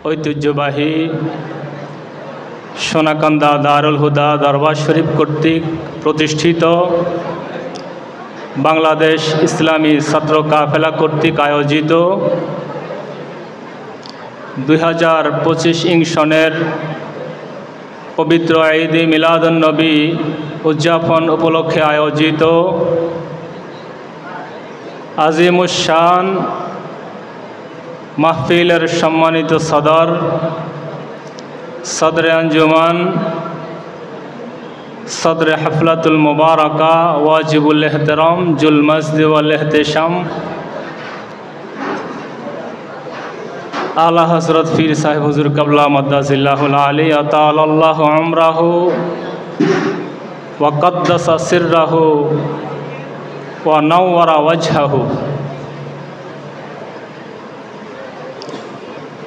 ঐতিহ্যবাহী সোনাকান্দা দারুল হুদা দরবার শরীফ কর্তৃক প্রতিষ্ঠিত বাংলাদেশ ইসলামী ছাত্র কাফেলা কর্তৃক আয়োজিত 2025 সনের পবিত্র ঈদ মিলাদুন নবী উদযাপন উপলক্ষে আয়োজিত আজিমুস শান মাহফিলের সম্মানিত সদরে আঞ্জুমান সদরে হফলাতুল মুবারাকা ওয়াজিবুল এহতেরাম জুল মসজিদ ওয়াল এহতেশাম আলা হযরত পীর সাহেব হুজুর কাবলা মাদ্দাজিল্লাহুল আলী আতালাল্লাহু আমরাহু ওয়া কদ্দাসা সিররাহু ওয়া নাওয়ারা ওয়াজহাহু।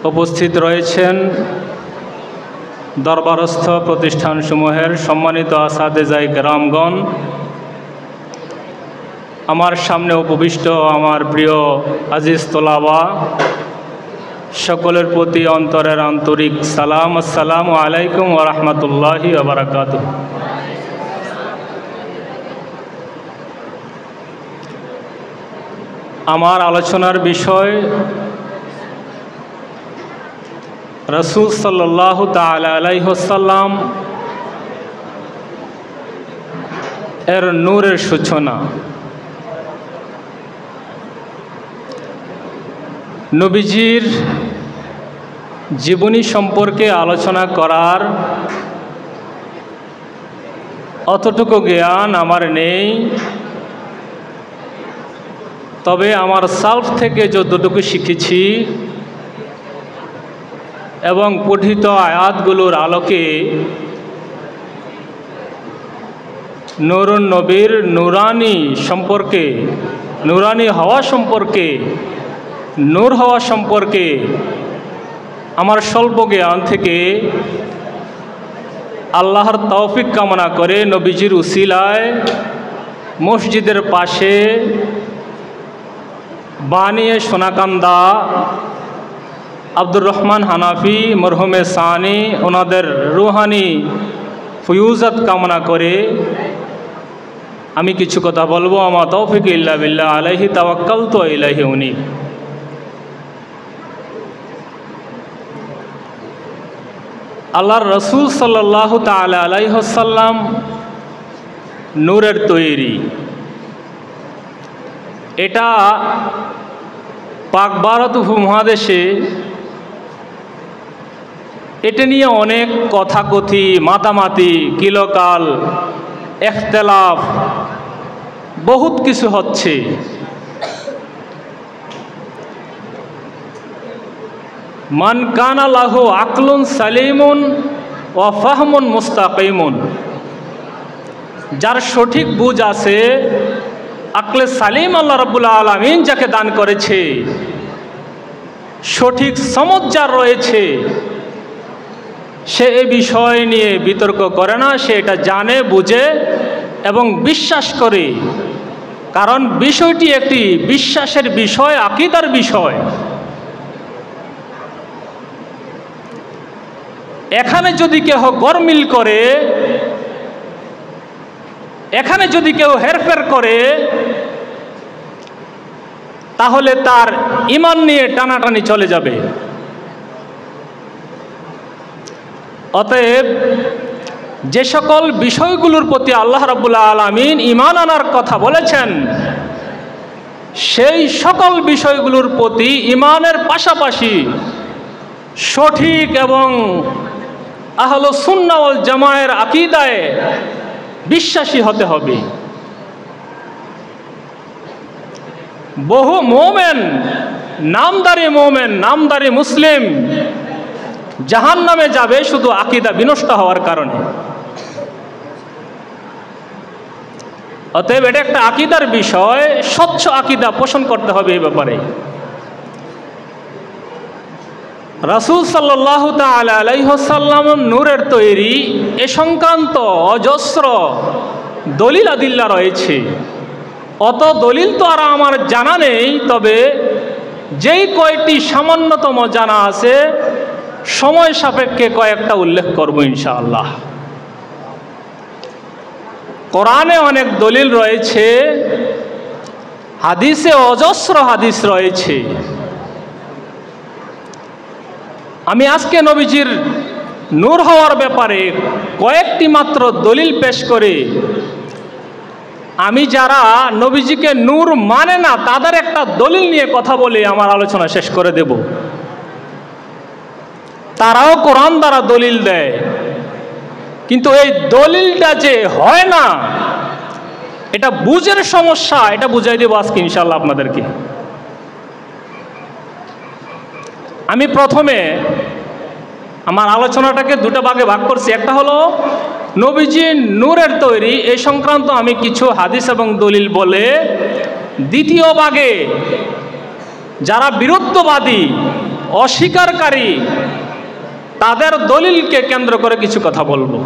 উপস্থিত রয়েছেন দরবারস্থ প্রতিষ্ঠানসমূহের সম্মানিত আসাদেজায়ে কেরামগণ, আমার সামনে উপবিষ্ট আমার প্রিয় আজিজ তোলাবা, সকলের প্রতি অন্তরের আন্তরিক সালাম। আসসালামু আলাইকুম ওয়া রাহমাতুল্লাহি ওয়া বারাকাতুহু। আমার আলোচনার বিষয় রাসূল সাল্লাল্লাহু তাআলা আলাইহি ওয়াসাল্লাম এর নূরের সূচনা। নবীজির জীবনী সম্পর্কে আলোচনা করার অতটুকু জ্ঞান আমার নেই, তবে আমার সালফ থেকে যতটুকু শিখেছি এবং পঠিত আয়াতগুলোর আলোকে নূরুন নবীর নুরানি হওয়া সম্পর্কে, নূর হওয়া সম্পর্কে আমার স্বল্প জ্ঞান থেকে আল্লাহর তৌফিক কামনা করে নবীজির উসিলায় মসজিদের পাশে বানিয়ে সোনাকান্দা আব্দুর রহমান হানাফি মরহুমে সানি ওনাদের রুহানি ফয়ুজাত কামনা করে আমি কিছু কথা বলবো। আমার তৌফিক ইল্লা বিল্লাহ আলাইহি তাওয়াক্কালতু ওয়া ইলাইহি উনীব। আল্লাহর রাসূল সাল্লাল্লাহু তাআলা আলাইহি ওয়াসাল্লাম নূরের তৈরি। এটা পাক ভারত উপমহাদেশে এটা নিয়ে অনেক কথাকথি, মাতামাতি, কিলকাল, ইখতিলাফ বহুত কিছু হচ্ছে। মান কানা লাহু আকলুন সালিমুন ওয়া ফাহমুন মুস্তাকিমুন, যার সঠিক বুঝ আছে, আকলে সালিম আল্লাহ রাব্বুল আলামিন যাকে দান করেছে, সঠিক সমঝ যার রয়েছে, সে এ বিষয় নিয়ে বিতর্ক করে না, সে এটা জানে, বুঝে এবং বিশ্বাস করে। কারণ বিষয়টি একটি বিশ্বাসের বিষয়, আকীদার বিষয়। এখানে যদি কেউ গরমিল করে, এখানে যদি কেউ হেরফের করে, তাহলে তার ঈমান নিয়ে টানাটানি চলে যাবে। অতএব যে সকল বিষয়গুলোর প্রতি আল্লাহ রাব্বুল আলামিন ঈমান আনার কথা বলেছেন, সেই সকল বিষয়গুলোর প্রতি ঈমানের পাশাপাশি সঠিক এবং আহলুস সুন্নাহ ওয়াল জামাতের আকীদায় বিশ্বাসী হতে হবে। বহু মোমেন, নামদারি মুসলিম জাহান্নামে যাবে শুধু আকীদা বিনষ্ট হওয়ার কারণে। অতএব এটা একটা আকীদার বিষয়, স্বচ্ছ আকীদা পোষণ করতে হবে এই ব্যাপারে। রাসূল সাল্লাল্লাহু তাআলা আলাইহি ওয়াসাল্লাম নূরের তৈরি, এ সংক্রান্ত অজস্র দলিল আদিল্লা রয়েছে। অত দলিল তো আর আমার জানা নেই, তবে যেই কয়টি সামান্যতম জানা আছে সময় সাপেক্ষে কয়েকটা উল্লেখ করব ইনশাআল্লাহ। কোরআনে অনেক দলিল রয়েছে, হাদিসে অজস্র হাদিস রয়েছে। আমি আজকে নবীজির নূর হওয়ার ব্যাপারে কয়েকটি মাত্র দলিল পেশ করে আমি যারা নবীজিকে নূর মানে না তাদের একটা দলিল নিয়ে কথা বলে আমার আলোচনা শেষ করে দেব। তারাও কোরআন দ্বারা দলিল দেয়, কিন্তু এই দলিলটা যে হয় না এটা বুঝের সমস্যা, এটা বুঝাই দেব আজকে ইনশাআল্লাহ আপনাদেরকে। আমি প্রথমে আমার আলোচনাটাকে দুটো ভাগে ভাগ করছি। একটা হলো নবীজি নূরের তৈরি, এই সংক্রান্ত আমি কিছু হাদিস এবং দলিল বলে, দ্বিতীয় ভাগে যারা বিরুদ্ধবাদী অস্বীকারী তাদের দলিলকে কেন্দ্র করে কিছু কথা বলবো।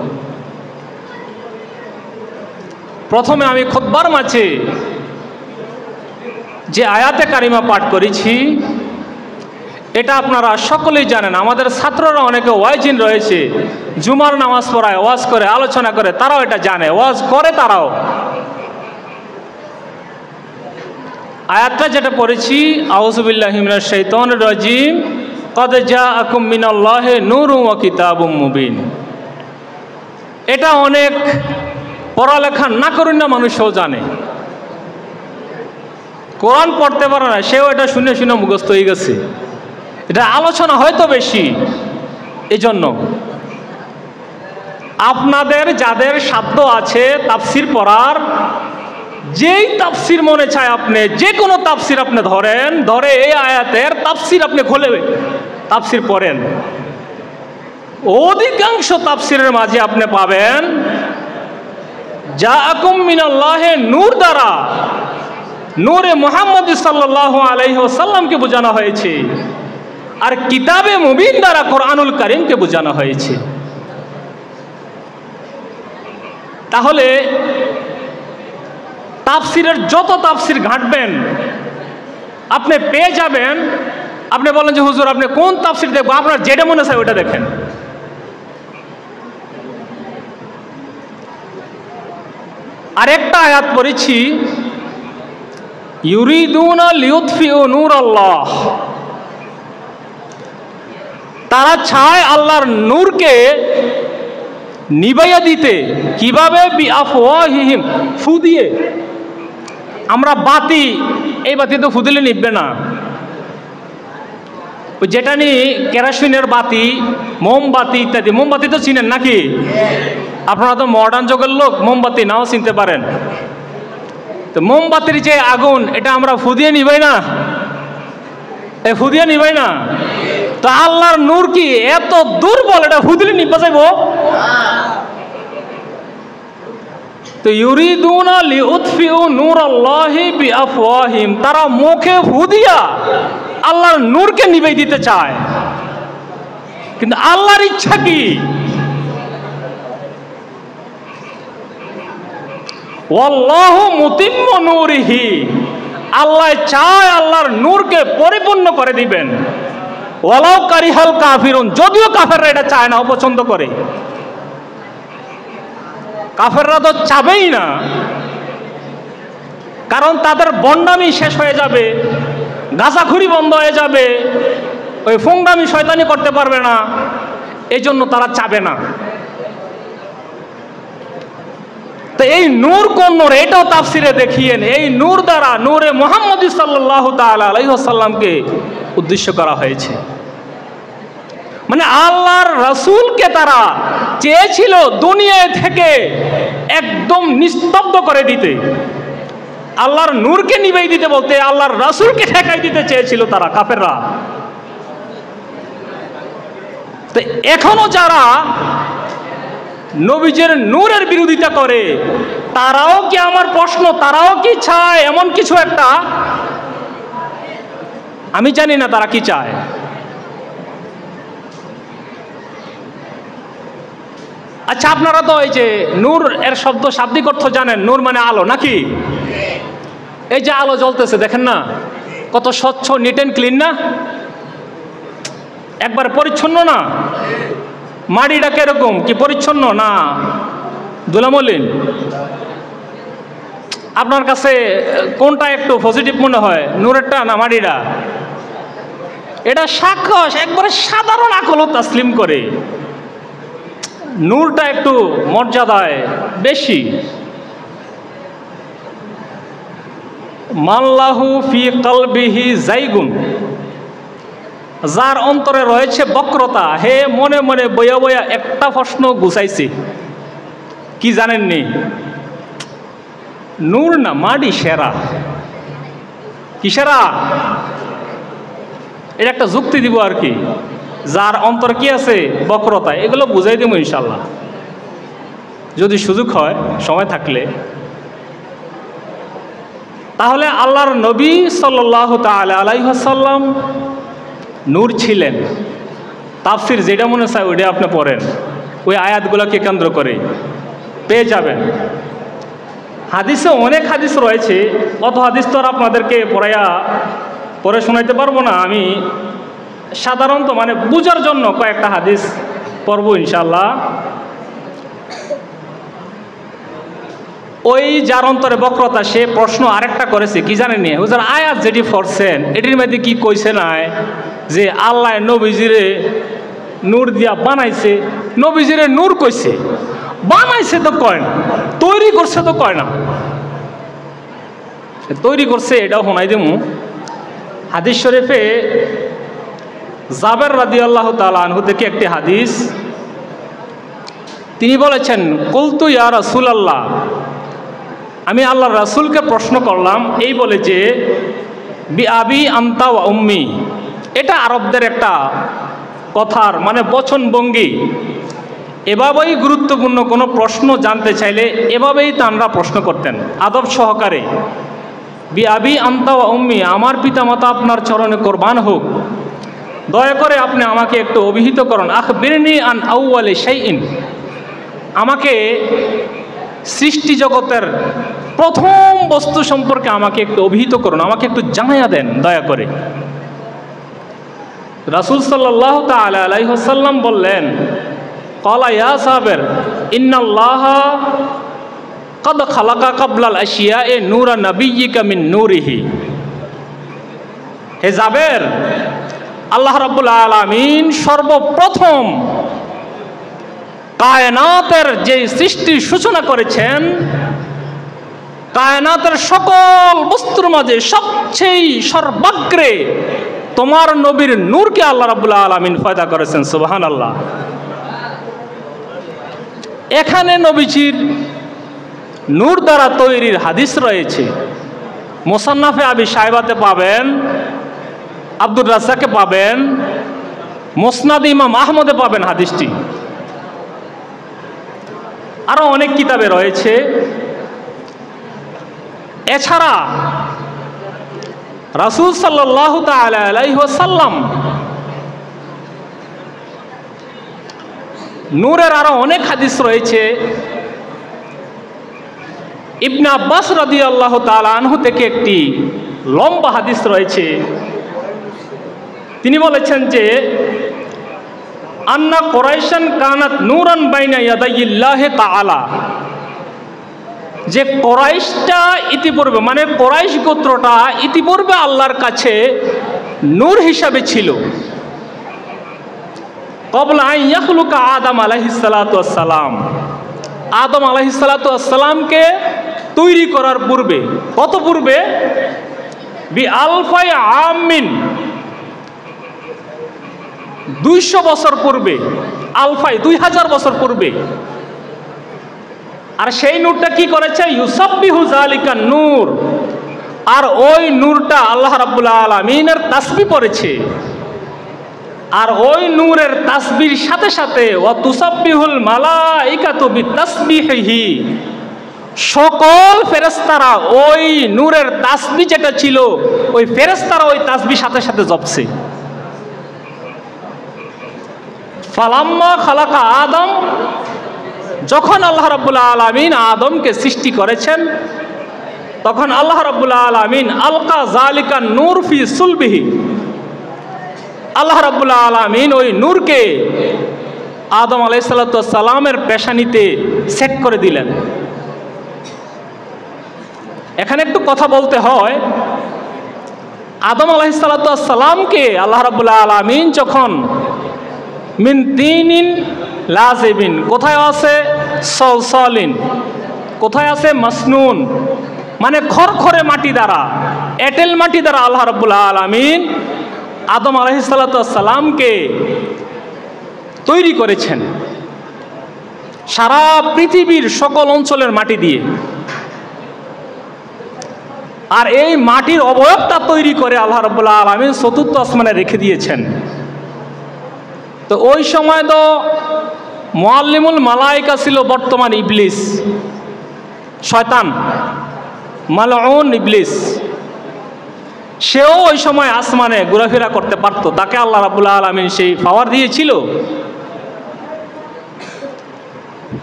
প্রথমে আমি খুতবার মাঝে যে আয়াতে কারিমা পাঠ করেছি এটা আপনারা সকলেই জানেন। আমাদের ছাত্ররা অনেকে ওয়াইজিন রয়েছে, জুমার নামাজ পড়ায়, ওয়াজ করে, আলোচনা করে, তারাও এটা জানে, ওয়াজ করে তারাও। আয়াতটা যেটা পড়েছি, আউযু বিল্লাহি মিনাশ শাইতানির রাজিম, ক্বাদ জাআকুম মিনাল্লাহি নূরুন ওয়া কিতাবুম মুবিন। এটা অনেক পড়ালেখা না করুন না মানুষও জানে, কোরআন পড়তে পারে না, সেও এটা শুনে শুনে মুখস্থ হয়ে গেছে। এটা আলোচনা হয়তো বেশি, এজন্য আপনাদের যাদের সাধ্য আছে তাফসির পড়ার, যেই তাফসির মনে চায় আপনি যে কোনো তাফসির আপনি ধরে এই আয়াতের তাফসির আপনি খুলে তাফসির পড়েন। অধিকাংশ তাফসিরের মাঝে আপনি পাবেন জাআকুম মিনাল্লাহি নূর দ্বারা নূরে মুহাম্মদ সাল্লাল্লাহু আলাইহি ওয়াসাল্লামকে বোঝানো হয়েছে, আর কিতাবে মুবিন দ্বারা কোরআনুল কারীমকে বোঝানো হয়েছে। তাহলে তাফসিরের যত তাফসির ঘাঁটবেন আপনি পেয়ে যাবেন। আপনি বলেন যে হুজুর আপনি কোন তাফসির দেখবো, আপনার যেটা মনে চায় ওটা দেখেন। আরেকটা আয়াত পড়েছি, ইউরিদুনা লিউতফিউ নূরাল্লাহ, তারা চায় আল্লাহর নূরকে নিভাইয়া দিতে। কিভাবে? বিআফওয়াহিহিম, ফু দিয়ে। আমরা বাতি, এই বাতি তো ফু দিলে নিববে না, ওই যেটা নি কেরোসিনের বাতি, মোমবাতি ইত্যাদি। মোমবাতি তো চিনেন নাকি? আপনারা তো মডার্ন যুগের লোক, মোমবাতি নাও চিনতে পারেন। তো মোমবাতির যে আগুন, এটা আমরা ফু দিয়ে নিবাই না, এই ফু দিয়ে নিবাই না। তো আল্লাহর নূর কি এত দুর্বল, এটা ফু দিলে নিবা যাইব? তো ইউরিদুনা লিউতফিউ নূরাল্লাহি বিআফওয়াহিম, তারা মুখে ফু দিয়া আল্লাহর নূরকে নিভাই দিতে চায়, কিন্তু আল্লাহর ইচ্ছা কি? ওয়াল্লাহু মুতিম্মু নূরিহি, আল্লাহ চায় আল্লাহর নূরকে পরিপূর্ণ করে দিবেন। ওয়ালাউ কারিহাল কাফিরুন, যদিও কাফেররা এটা চায় না, অপছন্দ করে। কাফেররা তো চাবেই না, কারণ তাদের বন্ডামি শেষ হয়ে যাবে, গাঁজাখুরি বন্ধ হয়ে যাবে, ওই ফুংডামি শয়তানি করতে পারবে না, এই জন্য তারা চাবে না। তো এই নূর কোন নূর, এটাও তাফসিরে দেখিয়েন। এই নূর দ্বারা নূরে মুহাম্মদ সাল্লাল্লাহু তাআলা আলাইহি ওয়াসাল্লামকে উদ্দেশ্য করা হয়েছে। মানে আল্লাহর রাসূলকে তারা চেয়েছিল দুনিয়া থেকে একদম নিস্তব্ধ করে দিতে, আল্লাহর নূরকে নিভাই দিতে বলতে আল্লাহর রাসূলকে ঠেকাই দিতে চেয়েছিল তারা, কাফেররা। তো এখনো যারা নবীজের নূরের বিরোধিতা করে, তারাও কি, আমার প্রশ্ন, তারাও কি চায় এমন কিছু একটা? আমি জানি না তারা কি চায়। আচ্ছা, আপনারা তো এই যে নূর এর শাব্দিক অর্থ জানেন, নূর মানে আলো নাকি? এই যে আলো জ্বলতেছে দেখেন না, কত স্বচ্ছ, নিট অ্যান্ড ক্লিন না, একবার পরিচ্ছন্ন না? মাটিটা কিরকম, কি পরিচ্ছন্ন না ধুলামলিন? আপনার কাছে কোনটা একটু পজিটিভ মনে হয়, নূরেরটা না মাটিটা? এটা সাক্ষস একবারে সাধারণ আকল তাসলিম করে, নূরটা একটু মর্যাদায় বেশি। মাল্লাহু ফি কলবিহি জাইগুন, যার অন্তরে রয়েছে বক্রতা, হে মনে মনে বইয়া বইয়া একটা প্রশ্ন গুছাইছি, কি জানেননি? নূর না মাটি সেরা? কি সেরা? এটা একটা যুক্তি দিব আর কি, যার অন্তর কি আছে বক্রতা, এগুলো বুঝাই দেবো ইনশাল্লাহ যদি সুযোগ হয়, সময় থাকলে। তাহলে আল্লাহর নবী সাল্লাল্লাহু তাআলা আলাইহি ওয়াসাল্লাম নূর ছিলেন। তাফসির যেটা মনে চায় ওইটা আপনি পড়েন, ওই আয়াতগুলোকে কেন্দ্র করে পেয়ে যাবেন। হাদিসে অনেক হাদিস রয়েছে, অত হাদিস তো আর আপনাদেরকে পড়ে শোনাইতে পারবো না। আমি সাধারণত মানে বুঝার জন্য কয়েকটা হাদিস পড়ব ইনশাল্লাহ। ওই যার অন্তরে বক্রতা, সে প্রশ্ন আরেকটা করেছে, কি জানেন? হুজুর আয়াত যেটি পড়ছেন এটির মধ্যে কি কইছে নাই যে আল্লাহ নবীজিরে নূর দিয়া বানাইছে? নবীজিরে নূর কইছে, বানাইছে তো কয় না, তৈরি করছে তো কয় না। তৈরি করছে এটাও শোনাই দেবো। হাদিস শরীফে জাবের রাদিয়াল্লাহু তাআলা আনহু থেকে একটি হাদিস, তিনি বলেছেন, কুলতু ইয়া রাসূলাল্লাহ, আমি আল্লাহর রাসূলকে প্রশ্ন করলাম এই বলে যে, বি আবি আনতা ওয়া উম্মি, এটা আরবদের একটা কথার মানে বচনভঙ্গি। এভাবেই গুরুত্বপূর্ণ কোনো প্রশ্ন জানতে চাইলে এভাবেই তাঁরা প্রশ্ন করতেন আদব সহকারে। বি আবি আনতা ওয়া উম্মি, আমার পিতামাতা আপনার চরণে কোরবান হোক, দয়া করে আপনি আমাকে একটু অভিহিত করুন। আখবিরনি আন আউয়ালি শাইইন, আমাকে সৃষ্টি জগতের প্রথম বস্তু সম্পর্কে আমাকে একটু অভিহিত করুন, আমাকে একটু জানাইয়া দেন দয়া করে। রাসূল সাল্লাল্লাহু তাআলা আলাইহি ওয়াসাল্লাম বললেন, ক্বালা ইয়া সাবের ইন্নাল্লাহা কদ খালাকা ক্বাবলাল আশিয়ায়ে নূরা নাবিয়্যিকা মিন নূরিহি। হে জাবের, আল্লাহ রাব্বুল আলামিন সর্বপ্রথম কায়নাতের যে সৃষ্টির সূচনা করেছেন, কায়নাতের সকল বস্তুর মাঝে সবচেয়ে সর্বাগ্রে তোমার নবীর নূরকে আল্লাহ রাব্বুল আলামিন পয়দা করেছেন। সুবহানাল্লাহ। এখানে নবীজির নূর দ্বারা তৈরির হাদিস রয়েছে, মুসান্নাফে আবি শায়বাতে পাবেন, আব্দুর রাজ্জাকে পাবেন, মুসনাদ ইমাম আহমদে পাবেন হাদিসটি, আরো অনেক কিতাবে রয়েছে। এছাড়া রাসূল সাল্লাল্লাহু তাআলা আলাইহি ওয়াসাল্লাম নূরের আরো অনেক হাদিস রয়েছে। ইবনে আব্বাস রাদিয়াল্লাহু তাআলা আনহু থেকে একটি লম্বা হাদিস রয়েছে, তিনি বলেছেন যে আন্না কুরাইশান কানাত নূরান বাইনা ইয়াদাইল্লাহি তাআলা, যে কুরাইশটা ইতিপূর্বে মানে কুরাইশ গোত্রটা ইতিপূর্বে আল্লাহর কাছে নূর হিসাবে ছিল। ক্বাবলা আন ইয়াখলুকা আদম আলাইহিস সালাতু ওয়াস সালাম, আদম আলাইহিস সালাতু ওয়াস সালামকে তৈরি করার পূর্বে, কত পূর্বে? বি আলফাই আমিন, 200 বছর পূর্বে, আলফাই 2000 বছর পূর্বে। আর সেই নূরটা কি করেছে? ইউসাব্বিহু যালিকা নূর, আর ওই নূরটা আল্লাহ রাব্বুল আলামিনের তাসবিহ পড়েছে। আর ওই নূরের তাসবিহর সাথে সাথে ওয়া তুসাব্বিহুল মালাইকাতু বিতাসবিহিহি, সকল ফেরেশতারা ওই নূরের তাসবিহ যেটা ছিল ওই ফেরেশতারা ওই তাসবিহর সাথে সাথে জপছে। ফালাম্মা খালাকা আদম যখন আল্লাহ রাব্বুল আলামিন আদমকে সৃষ্টি করেছেন, তখন আল্লাহ রাব্বুল আলামিন আলকা জালিকা নূর ফি সুলবিহি, আল্লাহ রাব্বুল আলামিন ওই নূরকে আদম আলাইহিসসালাতু ওয়াসসালামের পেশানিতে সেট করে দিলেন। এখানে একটু কথা বলতে হয়, আদম আলাইহিসসালাতু ওয়াসসালামকে আল্লাহ রাব্বুল আলামিন যখন মিন তিনিন লাজিবিন, কোথায় আছে সলসলিন, কোথায় আছে মাসনুন, মানে খরখরে মাটি দ্বারা, এঁটেল মাটি দ্বারা আল্লাহ রাব্বুল আলামিন আদম আলাইহিসসালাতু ওয়াসসালামকে তৈরি করেছেন, সারা পৃথিবীর সকল অঞ্চলের মাটি দিয়ে। আর এই মাটির অবয়বটা তৈরি করে আল্লাহ রাব্বুল আলামিন চতুর্থ আসমানে রেখে দিয়েছেন। তো ওই সময় তো মুআল্লিমুল মালায়েকা ছিল বর্তমান ইবলিস, শয়তান, মালউন ইবলিস। সেও ওই সময় আসমানে ঘোরাফেরা করতে পারত, তাকে আল্লাহ রাব্বুল আলামিন সেই পাওয়ার দিয়েছিল।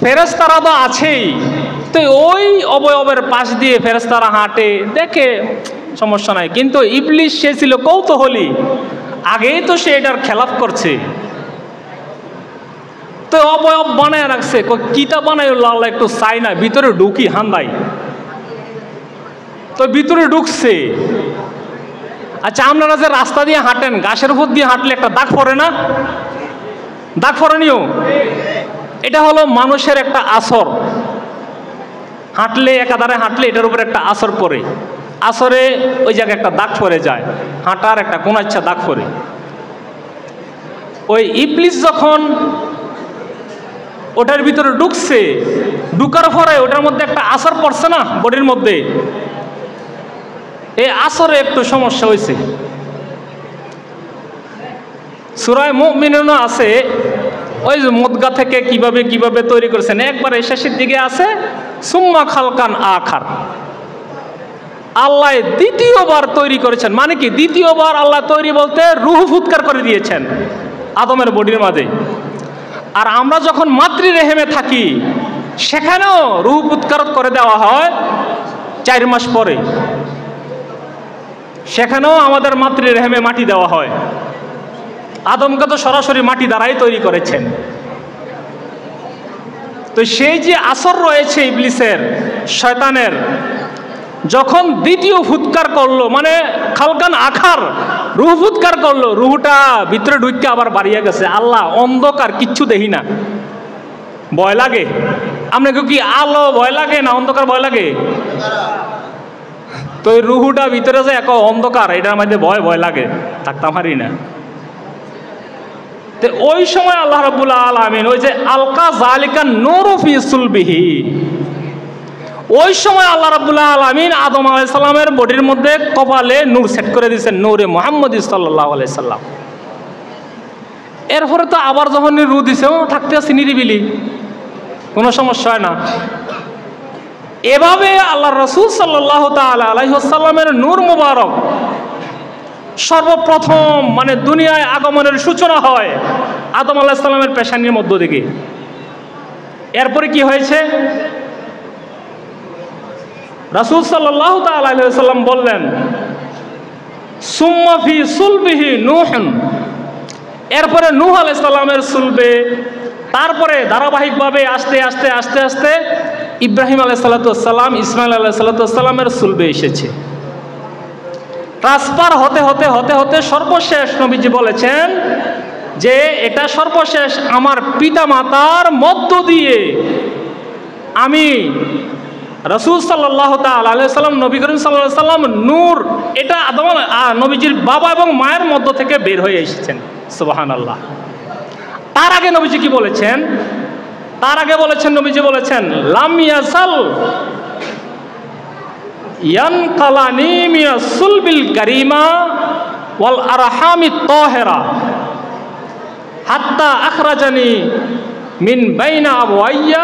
ফেরেশতারা তো আছেই, তো ওই অবয়বের পাশ দিয়ে ফেরেশতারা হাঁটে, দেখে সমস্যা নাই। কিন্তু ইবলিস সে ছিল কৌতূহলী, আগেই তো সে এটার খেলাফ করছে, তো অবয়ব বানায় রাখছে। কিটা বানাই আল্লাহ একটু চাই না, ভিতরে ঢুকি হান্দাই, তো ভিতরে ঢুকছে। আচ্ছা, আপনারা যে রাস্তা দিয়ে হাঁটেন, ঘাসের উপর দিয়ে হাঁটলে একটা দাগ পড়ে না? দাগ পড়েনিও? এটা হলো মানুষের একটা আসর, হাঁটলে একাধারে হাঁটলে এটার উপর একটা আসর পড়ে, আসরে ওই জায়গায় একটা দাগ পড়ে যায়, হাঁটার একটা কোন ইচ্ছা দাগ পড়ে। ওই ইবলিস যখন ওটার ভিতরে ঢুকছে, ঢুকার পরে ওটার মধ্যে একটা আসর পড়ছে না বডির মধ্যে, এই আসরে একটু সমস্যা হয়েছে। সূরা মুমিনুন আছে, ওই যে মুদগা থেকে কিভাবে কিভাবে তৈরি করেছেন, একবার শেষের দিকে আছে সুম্মা খালকান আখার, আল্লাহ দ্বিতীয়বার তৈরি করেছেন। মানে কি দ্বিতীয়বার আল্লাহ তৈরি বলতে রূহ ফুৎকার করে দিয়েছেন আদমের বডির মাঝে। আর আমরা যখন মাতৃ রেহেমে থাকি, সেখানেও রূহ ফুৎকার করে দেওয়া হয় 4 মাস পরে, সেখানেও আমাদের মাতৃ রেহেমে মাটি দেওয়া হয়। আদমকে তো সরাসরি মাটি দ্বারাই তৈরি করেছেন। তো সেই যে আসর রয়েছে ইবলিসের, শয়তানের, যখন দ্বিতীয় ফুৎকার করলো, মানে খালকান আখার, রুহ ফুৎকার করলো, রুহটা ভিতরে ঢুকে আবার বাড়িয়ে গেছে। আল্লাহ অন্ধকার, কিচ্ছু দেখি না, ভয় লাগে। আপনাকে কি আলো ভয় লাগে না অন্ধকার ভয় লাগে? তো এই রুহুটা ভিতরে যে এক অন্ধকার, এটার মধ্যে ভয় ভয় লাগে, থাকতাম পারি না। তো ওই সময় আল্লাহ রাব্বুল আলামিন ওই যে আলকা জালিকা নূর ফি সুলবিহি, ওই সময় আল্লাহ রাব্বুল আলামিন আদম আলাইহিস সালামের বডির মধ্যে কপালে নূর সেট করে দিয়েছেন, নূরে মুহাম্মদী সাল্লাল্লাহু আলাইহি সাল্লাম। এরপরে তো আবার যখন রু দিছে, থাকতে আছে নিরিবিলি, কোনো সমস্যা হয় না। এভাবে আল্লাহ রাসূল সাল্লাল্লাহু তাআলা আলাইহি ওয়াসাল্লামের নূর মুবারক সর্বপ্রথম মানে দুনিয়ায় আগমনের সূচনা হয় আদম আলাইহিস সালামের পেশানির মধ্য থেকে। এরপরে কি হয়েছে? রাসূল সাল্লাল্লাহু তাআলা আলাইহি ওয়াসাল্লাম বললেন সুম্মা ফি সুলবিহি নূহন, এরপরে নূহ আলাইহিস সালামের সুলবে, তারপরে ধারাবাহিকভাবে আস্তে আস্তে আস্তে আস্তে ইব্রাহিম আলাইহিসসালাম, ইসমাইল আলাইহিসসালামের সুলবে এসেছে। ট্রান্সফার হতে হতে হতে হতে সর্বশেষ নবীজি বলেছেন যে এটা সর্বশেষ আমার পিতা মাতার মধ্য দিয়ে আমি রাসূল সাল্লাল্লাহু তাআলা আলাইহি সাল্লাম, নবী করিম সাল্লাল্লাহু আলাইহি সাল্লাম নূর, এটা আদম নবীজির বাবা এবং মায়ের মধ্য থেকে বের হয়ে এসেছেন। সুবহানাল্লাহ। তার আগে নবীজি কি বলেছেন? তার আগে বলেছেন, নবীজি বলেছেন লাম ইয়াসাল ইয়ানকালানি মিনাস সুলবিল কারিমা ওয়াল আরহামিত তাহিরা হাত্তা আখরাজানি মিন বাইনা আবওয়াইয়া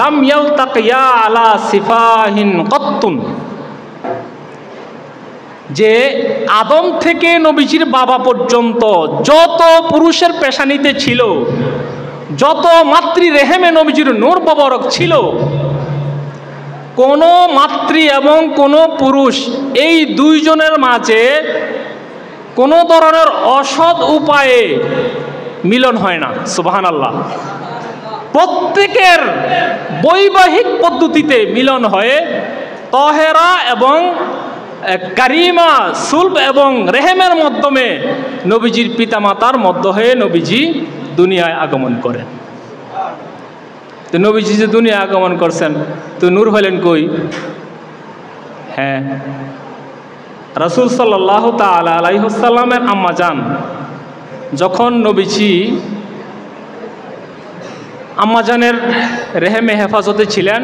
লাম ইয়ালতাকিয়া আলা সিফাহিন কত্তুন। যে আদম থেকে নবীজির বাবা পর্যন্ত যত পুরুষের পেশানিতে ছিল, যত মাতৃ রেহেমে নবীজির নূর মোবারক ছিল, কোনো মাতৃ এবং কোনো পুরুষ এই দুইজনের মাঝে কোনো ধরনের অসৎ উপায়ে মিলন হয় না। সুবহানাল্লাহ। প্রত্যেকের বৈবাহিক পদ্ধতিতে মিলন হয়ে তহেরা এবং কারিমা সুলভ এবং রেহেমের মাধ্যমে নবীজির পিতামাতার মধ্য হয়ে নবীজি দুনিয়ায় আগমন করেন। তো নবীজি যে দুনিয়ায় আগমন করছেন, তো নূর হলেন কই? হ্যাঁ, রাসূল সাল্লাল্লাহু তাআলা আলাইহি ওয়াসাল্লামের আম্মা জান যখন নবীজি আম্মাজানের রেহেমে হেফাজতে ছিলেন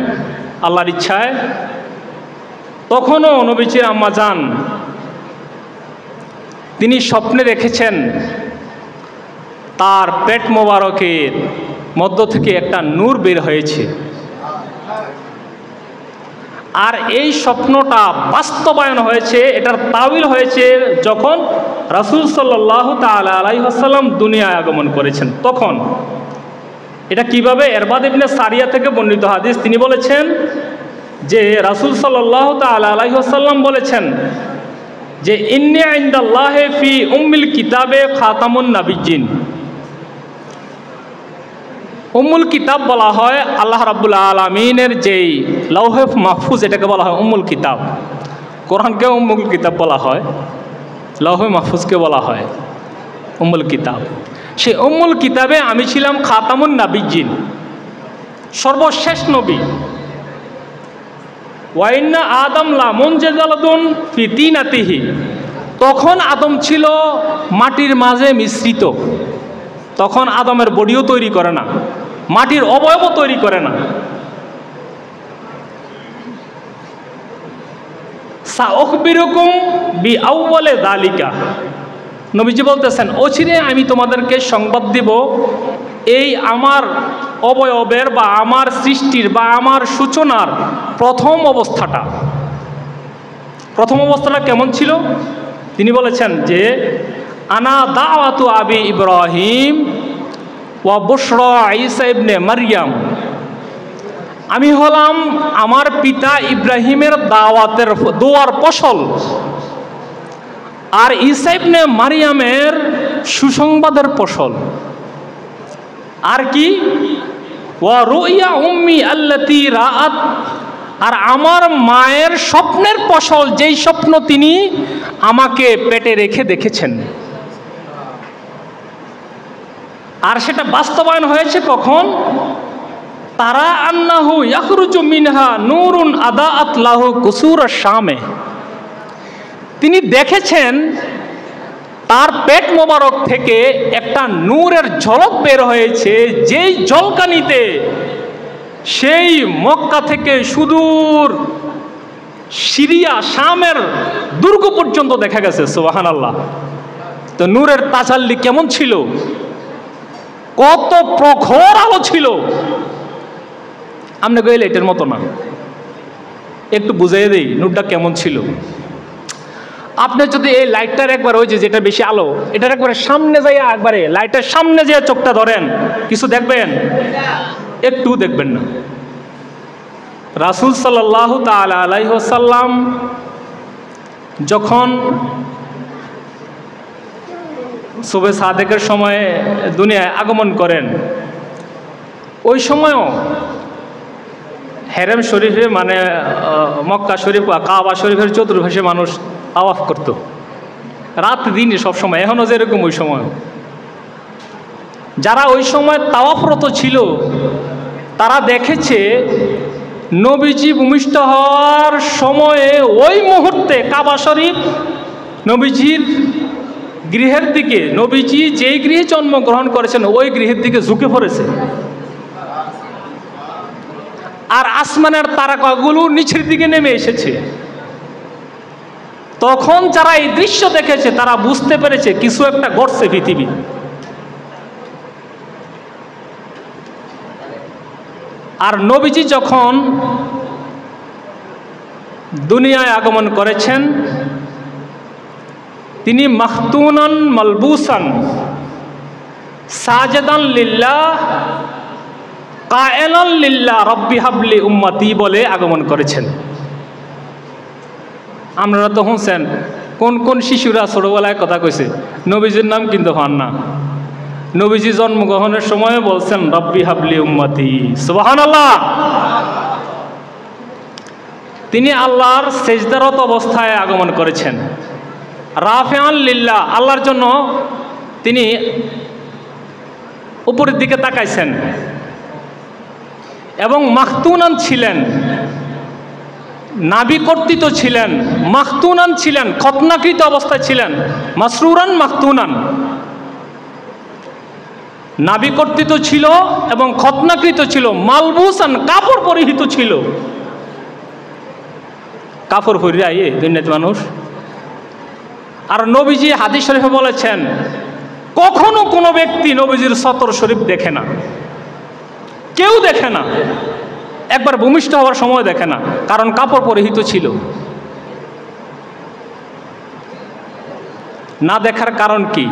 আল্লাহর ইচ্ছায়, তখনও নবীজির আম্মাজান তিনি স্বপ্নে দেখেছেন তার পেট মোবারকের মধ্য থেকে একটা নূর বের হয়েছে। আর এই স্বপ্নটা বাস্তবায়ন হয়েছে, এটার তাবিল হয়েছে যখন রাসূল সাল্লাল্লাহু তাআলা আলাইহি ওয়াসাল্লাম দুনিয়ায় আগমন করেছেন। তখন এটা কিভাবে? ইরবাদ ইবনে সারিয়া থেকে বর্ণিত হাদিস, তিনি বলেছেন যে রাসূল সাল্লাল্লাহু তাআলা আলাইহি ওয়াসাল্লাম বলেছেন যে ইন্নী ইনদাল্লাহি ফি উম্মিল কিতাবে খাতামুন নাবিয়্যিন। উম্মুল কিতাব বলা হয় আল্লাহ রাব্বুল আলামিনের যেই লাউহে মাহফুজ, এটাকে বলা হয় উম্মুল কিতাব। কোরআনকে উম্মুল কিতাব বলা হয়, লাউহে মাহফুজকে বলা হয় উম্মুল কিতাব। সেই উম্মুল কিতাবে আমি ছিলাম খাতামুন নাবিয়্যিন, সর্বশেষ নবী। ওয়াইন্না আদম লা মুনজালাতুন ফি তিনাতিহি, তখন আদম ছিল মাটির মাঝে মিশ্রিত। তখন আদমের বডিও তৈরি করে না, মাটির অবয়বও তৈরি করে না। সাউখবিরুকুম বিআউয়ালি যালিকা, নবীজি বলতেছেন অচিরে আমি তোমাদেরকে সংবাদ দিব এই আমার অবয়বের বা আমার সৃষ্টির বা আমার সূচনার প্রথম অবস্থাটা। প্রথম অবস্থাটা কেমন ছিল? তিনি বলেছেন যে আনা দাওয়াতু আবি ইব্রাহিম ওয়া বুশরা ঈসা ইবনে মারইয়াম, আমি হলাম আমার পিতা ইব্রাহিমের দাওয়াতের দোয়ার ফসল আর ঈসা ইবনে মারইয়ামের সুসংবাদের ফসল। আর কি? ওয়া রুইয়া উম্মি আল্লাতী রাআত, আর আমার মায়ের স্বপ্নের ফসল, যেই স্বপ্ন তিনি আমাকে পেটে রেখে দেখেছেন। আর সেটা বাস্তবায়ন হয়েছে কখন? তারা আন্নাহু ইয়াখরুজু মিনহা নূরুন আদাআত লাহু কুসুর শামে, তিনি দেখেছেন তার পেট মোবারক থেকে একটা নূরের ঝলক বের হয়েছে, যেই ঝলকানিতে সেই মক্কা থেকে সুদূর সিরিয়া শামের দুর্গ পর্যন্ত দেখা গেছে। সুবহানাল্লাহ। তো নূরের তাজাল্লি কেমন ছিল, কত প্রখর আলো ছিল! আমরা গেলে এটার মতো না। একটু বুঝাই দেই নূরটা কেমন ছিল। আপনি যদি এই লাইটটার একবার, ওই যে যেটা বেশি আলো, এটার একবারে সামনে যাইয়া একবারে লাইটের সামনে যেয়ে চোখটা ধরেন, কিছু দেখবেন? একটু দেখবেন না। রাসূল সাল্লাল্লাহু তাআলা আলাইহি ওয়াসাল্লাম যখন সুবহে সাদেকের সময়ে দুনিয়ায় আগমন করেন, ওই সময়ও হেরেম শরীফে মানে মক্কা শরীফ কাবা শরীফের চতুর্পাশে মানুষ তাওয়াফ করত রাত দিন সবসময়, এখনও যেরকম ওই সময়। যারা ওই সময় তাওয়াফরত ছিল তারা দেখেছে নবীজি ভূমিষ্ঠ হওয়ার সময়ে ওই মুহূর্তে কাবা শরীফ নবীজির গৃহের দিকে, নবীজি যেই গৃহে জন্মগ্রহণ করেছেন ওই গৃহের দিকে ঝুঁকে পড়েছে, আর আসমানের তারকাগুলো নিচের দিকে নেমে এসেছে। তখন যারা এই দৃশ্য দেখেছে তারা বুঝতে পেরেছে কিছু একটা ঘটছে পৃথিবী। আর নবীজি যখন দুনিয়ায় আগমন করেছেন, তিনি মাখতুনান মালবুসান সাজেদান লিল্লাহ কায়েলান লিল্লাহ রব্বি হাবলি উম্মতি বলে আগমন করেছেন। আপনারা তো শুনছেন কোন কোন শিশুরা ছোটবেলায় কথা কইছে, নবীজির নাম কিন্তু হন না। নবীজি জন্মগ্রহণের সময় বলছেন রব্বি হাবলি উম্মতি, সুবহানাল্লাহ। তিনি আল্লাহর সেজদারত অবস্থায় আগমন করেছেন। রাফিআন লিল্লাহ, আল্লাহর জন্য তিনি উপরের দিকে তাকাইছেন। এবং মাখতুনান ছিলেন, নাবি কর্তৃত ছিলেন, মাখতুনান ছিলেন, খতনাকৃত অবস্থায় ছিলেন। মাসরুরান মাখতুনান, নাবি কর্তৃত ছিল এবং খতনাকৃত ছিল। মালবুসান, কাপড় পরিহিত ছিল। কাপড় পরিয়ে আইয়ে দুনিয়াতে মানুষ। আর নবীজি হাদিস শরীফে বলেছেন কখনো কোনো ব্যক্তি নবীজির সতর শরীফ দেখে না, কেউ দেখে না, একবার ভূমিষ্ঠ হওয়ার সময় দেখে না, কারণ কাপড় পরিহিত ছিল। না দেখার কারণ কি?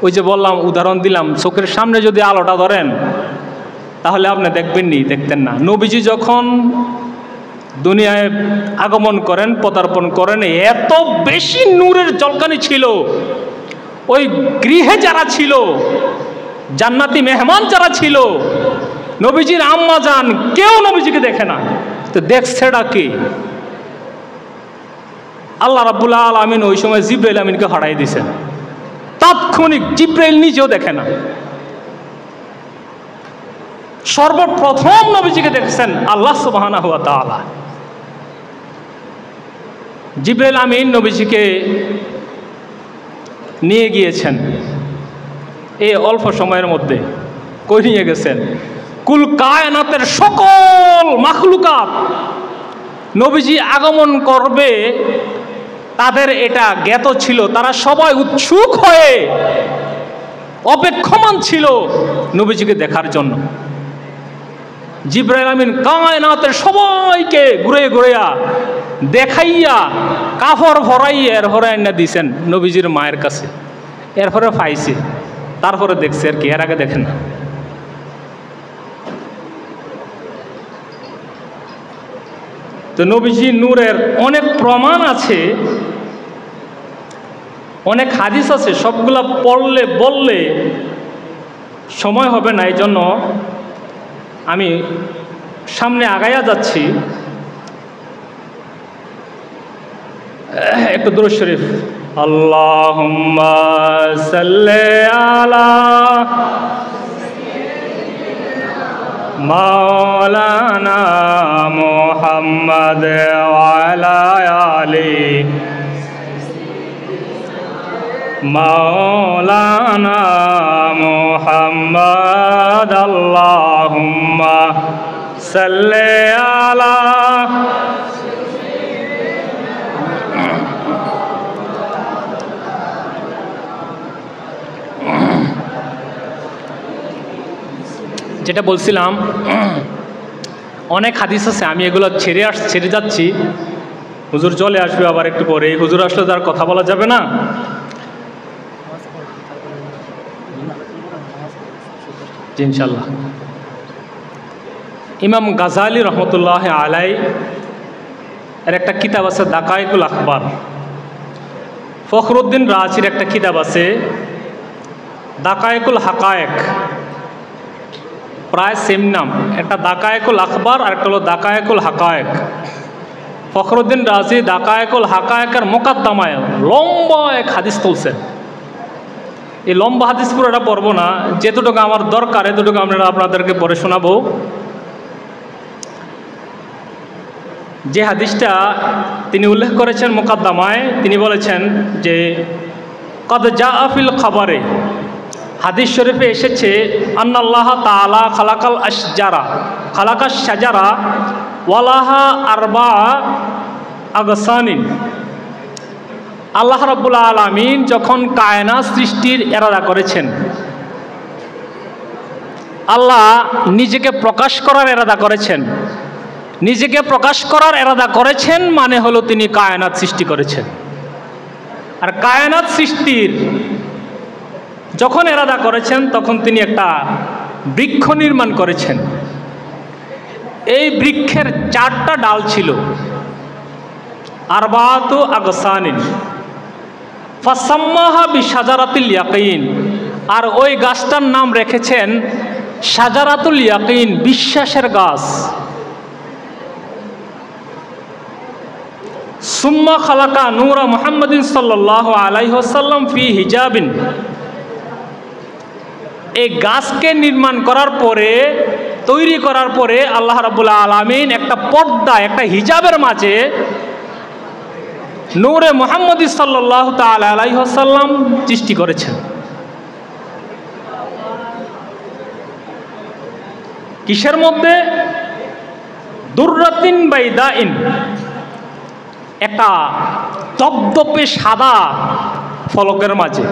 ওই যে বললাম, উদাহরণ দিলাম, চোখের সামনে যদি আলোটা ধরেন তাহলে আপনি দেখবেননি, দেখতেন না। নবীজি যখন দুনিয়ায় আগমন করেন, পদার্পণ করেন, এত বেশি নূরের ঝলকানি ছিল, ওই গৃহে যারা ছিল, জান্নাতি মেহমান যারা ছিল, নবীজির আম্মা জান, কেউ নবীজিকে দেখে না। তো দেখছেটা কি? আল্লাহ রাব্বুল আলামিন ওই সময় জিবরাইল আমিনকে হারাই দিয়েছেন। তাৎক্ষণিক জিবরাইল নিজেও দেখে না। সর্বপ্রথম নবীজিকে দেখছেন আল্লাহ সুবহানাহু ওয়া তাআলা। জিবরাইল আমিন নবীজিকে নিয়ে গিয়েছেন এই অল্প সময়ের মধ্যে। কই নিয়ে গেছেন? কুল কায়নাতের সকল মাখলুকাত নবীজি আগমন করবে তাদের এটা জ্ঞাত ছিল। তারা সবাই উৎসুক হয়ে অপেক্ষমান ছিল নবীজিকে দেখার জন্য। জিবরাইল আমিন কায়নাতের সবাইকে ঘুরে ঘুরেয়া দেখাইয়া কাপড় ভরাইয়া এরপরে আইনা দিয়েছেন নবীজির মায়ের কাছে। এরপরে পাইছে, তারপরে দেখছে আর কি, এর আগে দেখে না। তো নবীজি নূরের অনেক প্রমাণ আছে, অনেক হাদিস আছে, সবগুলা পড়লে বললে সময় হবে না। এই জন্য আমি সামনে আগাইয়া যাচ্ছি। একটু দুরূদ শরীফ। আল্লাহুম্মা সাল্লি আলা মাওলানা মুহাম্মদ ওয়া আলা আলি মাওলানা মুহাম্মদ। আল্লাহুম্মা সাল্লি আলা যেটা বলছিলাম, অনেক হাদিস আছে, আমি এগুলো ছেড়ে যাচ্ছি। হুজুর চলে আসবে আবার একটু পরে। হুজুর আসলে তার কথা বলা যাবে না। ইনশাল্লাহ। ইমাম গাজালি রহমতুল্লাহ আলাই এর একটা কিতাব আছে দাকায়েকুল আখবার। ফখরুদ্দিন রাজির একটা কিতাব আছে দাকায়েকুল হাকায়েক, প্রায় সেম নাম। একটা দাকায়েকুল আখবার আর একটা হলো দাকায়েকুল হাকায়েক। ফখরুদ্দিন রাজি দাকায়েকুল হাকায়েকের মোকাদ্দমায় লম্বা এক হাদিস তুলছেন। এই লম্বা হাদিস পুরোটা পড়ব না, যেতটুকু আমার দরকার এতটুকু আমরা আপনাদেরকে পড়ে শোনাবো। যে হাদিসটা তিনি উল্লেখ করেছেন মোকাদ্দমায়, তিনি বলেছেন যে কদ জাআ ফিল খাবারে, হাদিস শরীফে এসেছে আন্নাল্লাহ তাআলা খালাকাল আশজারা খালাকাশ শাজারা ওয়ালাহা আরবা আগসানিন। আল্লাহ রাব্বুল আলামিন যখন কায়নাত সৃষ্টির ইরাদা করেছেন, আল্লাহ নিজেকে প্রকাশ করার ইরাদা করেছেন। নিজেকে প্রকাশ করার ইরাদা করেছেন মানে হলো তিনি কায়নাত সৃষ্টি করেছেন। আর কায়নাত সৃষ্টির যখন এরাদা করেছেন তখন তিনি একটা বৃক্ষ নির্মাণ করেছেন। এই বৃক্ষের 4টা ডাল ছিল, আরবাতু আগসানিন ফাসাম্মাহা বিশাজারাতুল ইয়াকিন, আর ওই গাছটার নাম রেখেছেন শাজারাতুল ইয়াকিন, বিশ্বাসের গাছ। সুম্মা খালাকা নূরা মুহাম্মাদিন সাল্লাল্লাহু আলাইহি ওয়াসাল্লাম ফি হিজাবিন, এই গাছকে নির্মাণ করার পরে, তৈরি করার পরে আল্লাহ রাব্বুল আলামিন একটা পর্দা, একটা হিজাবের মাঝে নূরে মুহাম্মাদি সাল্লাল্লাহু তাআলা আলাইহি ওয়াসাল্লাম সৃষ্টি করেছেন। কিসের মধ্যে? দুররাতিন বাইদাইন, একটা দপদপে সাদা ফলকের মাঝে।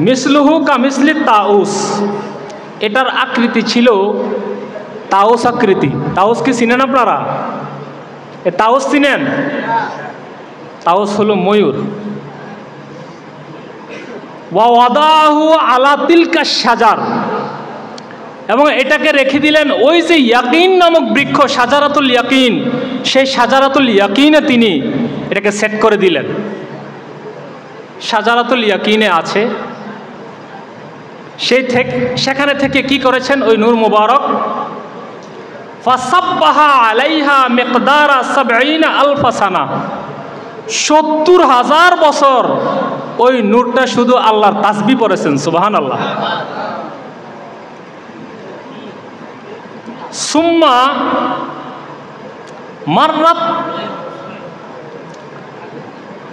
মিসলুহু কামিসলি তাউস, এটার আকৃতি ছিল তাউস আকৃতি। তাউস কি চিনেন আপনারা? এ তাউস চিনেন? তাউস হলো ময়ূর। ওয়া ওয়াদাহু আলা তিলকা শাজার, এবং এটাকে রেখে দিলেন ওই যে ইয়াকিন নামক বৃক্ষ, শাজারাতুল ইয়াকিন, সেই শাজারাতুল ইয়াকিনে তিনি এটাকে সেট করে দিলেন। শাজারাতুল ইয়াকিনে আছে, সেখানে থেকে কি করেছেন ওই নূর মুবারক? ফাসাব্বাহা আলাইহা মিকদারা ৭০ আলফা সানা, ৭০,০০০ বছর ওই নূরটা শুধু আল্লাহর তাসবিহ পড়েছেন। সুবহানাল্লাহ। সুম্মা মাররাত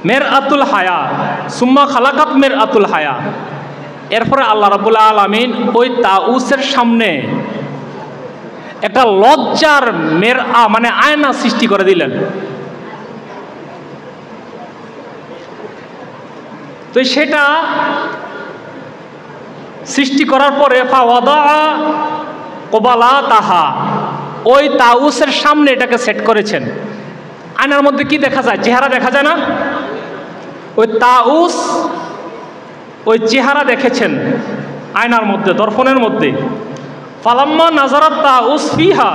মিরআতুল হায়া, সুম্মা খালাকাত মিরআতুল হায়া, এরপরে আল্লাহ রাব্বুল আলামিন ওই তাউসের সামনে একটা লজ্জার মেরআ মানে আয়না সৃষ্টি করে দিলেন। তো সেটা সৃষ্টি করার পরে ফাওয়াদা কবালাতাহা, ওই তাউসের সামনে এটাকে সেট করেছেন। আয়নার মধ্যে কি দেখা যায়? চেহারা দেখা যায় না? ওই তাউস ওই চেহারা দেখেছেন আয়নার মধ্যে, দর্পণের মধ্যে। ফালাম্মা নাজারাত তাউস ফিহা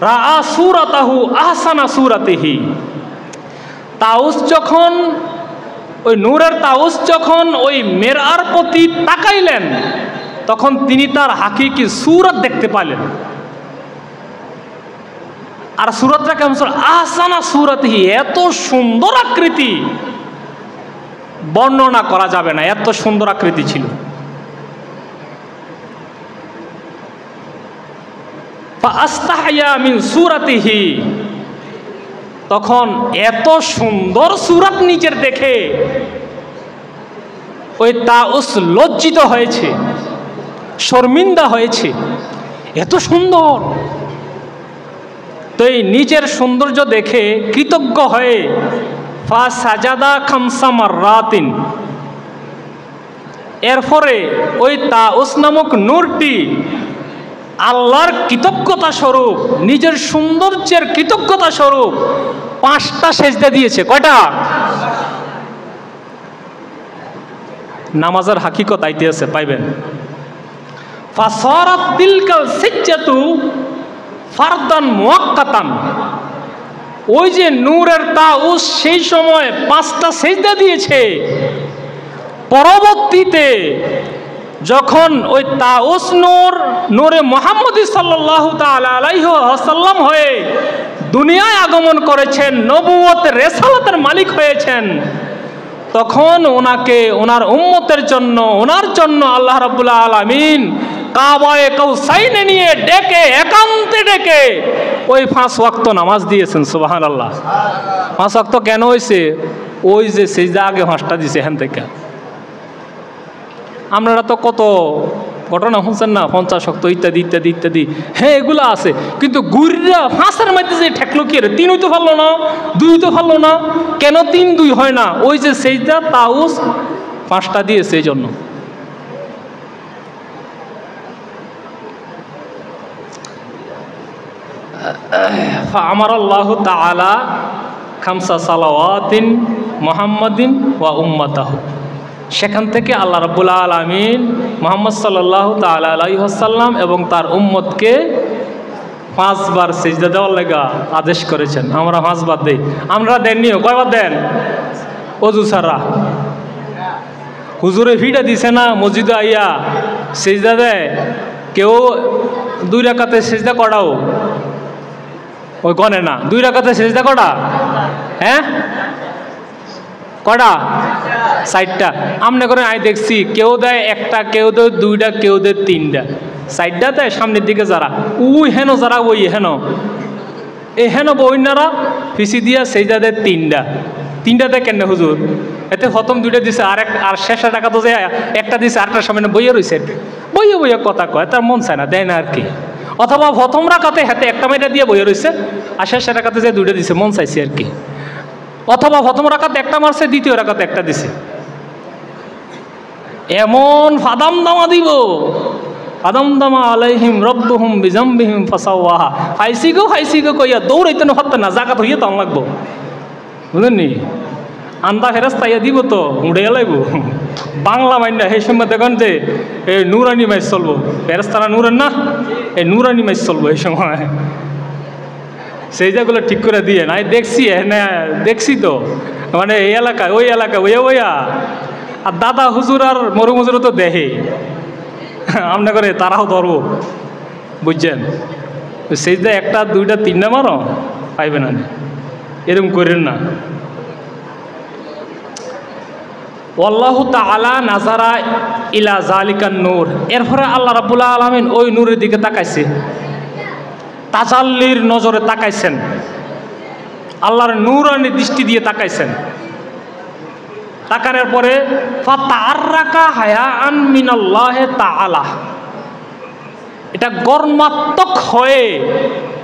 রাআ সূরাতাহু আহসানা সূরাতিহি, তাউস যখন ওই নূরের তাউস যখন ওই মেরআর প্রতি তাকাইলেন তখন তিনি তার হাকিকি সূরত দেখতে পাইলেন। আর সূরতটা কেমন ছিল? আহসানা সূরাতিহি, এত সুন্দর আকৃতি বর্ণনা করা যাবে না, এত সুন্দর আকৃতি ছিল। ফাআস্তাহয়া মিন সূরাতিহি, তখন এত সুন্দর সূরত নিজের দেখে ওই তাউস লজ্জিত হয়েছে, শর্মিন্দা হয়েছে, এত সুন্দর। তো এই নিজের সৌন্দর্য দেখে কৃতজ্ঞ হয়ে ফাসাজাদা খামসা মাররাতিন, এরপরে ওই তাউস নামক নূরটি আল্লাহর কৃতজ্ঞতা স্বরূপ, নিজের সৌন্দর্যের কৃতজ্ঞতা স্বরূপ 5টা সেজদা দিয়েছে। কয়টা? নামাজের হাকিকত আইতে আছে, পাইবেন। ফাসারাত তিলকাল সিজ্জাতু ফারদান মুআক্কাতান, ওই যে নূরের তাউস সেই সময় 5টা সেজদা দিয়েছে, পরবর্তীতে যখন ওই তাউস নূরে মুহাম্মদি সাল্লাল্লাহু তাআলা আলাইহি ওয়াসাল্লাম হয়ে দুনিয়ায় আগমন করেছেন, নবুয়তের রিসালাতের মালিক হয়েছেন, তখন ওনাকে ওনার উম্মতের জন্য, ওনার জন্য আল্লাহ রাব্বুল আলামিন কাবায়ে কাউসাইনে নিয়ে ডেকে, একান্তে ডেকে ওই 5 ওয়াক্ত নামাজ দিয়েছেন। সুবহানাল্লাহ। 5 ওয়াক্ত কেন হয়েছে? ওই যে সিজদা আগে 5টা দিয়েছে এখান থেকে। আপনারা তো কত ঘটনা শুনছেন না, 50 ওয়াক্ত ইত্যাদি ইত্যাদি ইত্যাদি। হ্যাঁ, এগুলো আছে, কিন্তু গুররা 5-এর মধ্যে যে ঠেকলো কি রে? 3 হইতে পারলো না, 2 হইতে পারলো না, কেন 3-2 হয় না? ওই যে সিজদা তাউস 5টা দিয়েছে এই জন্য। ফাআমারাল্লাহু তাআলা খামসা সালাওয়াতিন মুহাম্মাদিন ওয়া উম্মাতাহু। সেখান থেকে আল্লাহ রাব্বুল আলামিন মুহাম্মদ সাল্লাল্লাহু তাআলা আলাইহি ওয়াসাল্লাম এবং তার উম্মতকে 5 বার সিজদা দেওয়ার লাগা আদেশ করেছেন। আমরা 5 বার দেই, আমরা দেননিও। কয়বার দেন? অজু ছাড়া। হুজুরে ভিড়া দিছে না মসজিদে আইয়া সিজদা দেয়, কেউ 2 রাকাতে সিজদা করাও ওই গনে না। 2 রাকাতে সিজদা করা, হ্যাঁ কটা? 4টা। আমনে করে আই দেখছি কেউ দেয় 1টা, কেউ দেয় 2টা, কেউ দেয় 3টা। 4টা দেয় সামনের দিকে যারা, ওই হেন যারা ওই হেন এই হেন বইনারা পিছি দিয়া সিজদা দেয় 3টা। 3টা দেয় কেন হুজুর? এতে প্রথম 2টা দিছে, আর শেষের টাকা তো যায় 1টা দিছে, আরেকটার সামনে বইয়ে রয়েছে, বইয়ে বইয়ে কথা কয়, তার মন চায় না, দেয় না আর কি। অথবা প্রথম রাকাতে হাতে 1টা মেয়েটা দিয়ে বইয়ে রয়েছে, আর শেষের রাকাতে যে 2টা দিছে, মন চাইছে আর কি। অথবা প্রথম রাকাতে 1টা মারছে, দ্বিতীয় রাকাতে 1টা দিছে। এমন ফাদাম দামা দিব, ফাদাম দামা আলাইহিম রব্বুহুম বিজামবিহিম ফাসাওয়াহা। ফাইসি গো কইয়া দৌড়াইতে না হতে না, জাকাত হইয়া তো লাগবো, বুঝলেননি? আন্দা ফেরাস্তা ইয়া দিব তো উড়ে লাইব। বাংলা মাইনা সেই সময় দেখেন যে এই নুরানি মাইজ চলবো, ফেরাস্তারা নুরেন না, এই নুরানি মাইজ চলবো এই সময়। সেই জায়গাগুলো ঠিক করে দিয়ে না দেখছি, হ্যাঁ দেখছি তো, মানে এই এলাকায় ওই এলাকায় ওইয়া আর দাদা হুজুর আর মরু হুজুরও তো দেখে, আমরা করে তারাও ধরবো, বুঝছেন? সেই যে 1টা 2টা 3টা মারো পাইবে না, এরকম করেন না। আল্লাহু তাআলা নাজারা ইলা জালিকান নূর। এরপরে আল্লাহ রাব্বুল আলামিন ওই নূরের দিকে তাকাইছে, তাজাল্লির নজরে তাকাইছেন, আল্লাহর নূরানি দৃষ্টি দিয়ে তাকাইছেন। তাকানোর পরে ফাতাআররাকা হায়াআন মিনাল্লাহি তাআলা, এটা গর্মাত্মক হয়ে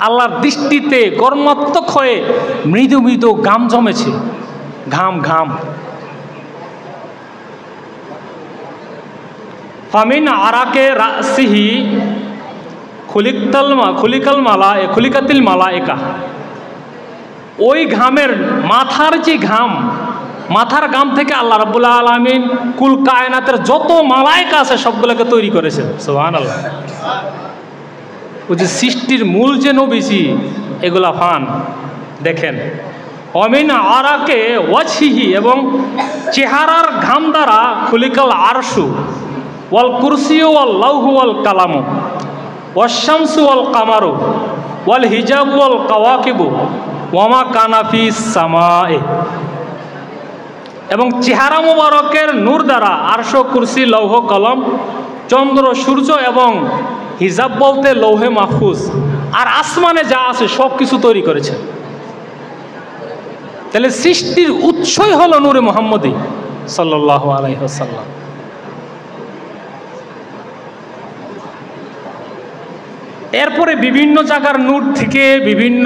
আল্লাহর দৃষ্টিতে গর্মাত্মক হয়ে মৃদু মৃদু ঘাম জমেছে, ঘাম। ফামিন আরাকে রাসিহি খুলিকাতিল মালায়েকা। ওই ঘামের মাথার যে ঘাম, মাথার ঘাম থেকে আল্লাহ রাব্বুল আলামিন কুল কায়নাতের যত মালায়েকা আছে সবগুলোকে তৈরি করেছেন। সুবহানাল্লাহ। ওই যে সৃষ্টির মূল যে নবীজি, এগুলা ফান দেখেন। অমিন আরাকে ওয়াজহিহি, এবং চেহারার ঘাম দ্বারা খুলিকাল আরশু ওয়াল কুরসিয়ু ওয়াল লাউহু ওয়াল কালামু ওয়াশ-শামসু ওয়াল কামারু ওয়াল হিজাবু ওয়াল কাওয়াকিবু ওয়ামা কানা ফিস সামায়ে। এবং চেহারা মুবারকের নূর দ্বারা আরশ, কুরসি, লৌহ, কলম, চন্দ্র, সূর্য এবং হিজাব বলতে লৌহে মাহফুজ আর আসমানে যা আছে সব কিছু তৈরি করেছে। তাহলে সৃষ্টির উৎসই হলো নূরে মুহাম্মদী সাল্লাল্লাহু আলাইহি ওয়াসাল্লাম। এরপরে বিভিন্ন জায়গার নূর থেকে বিভিন্ন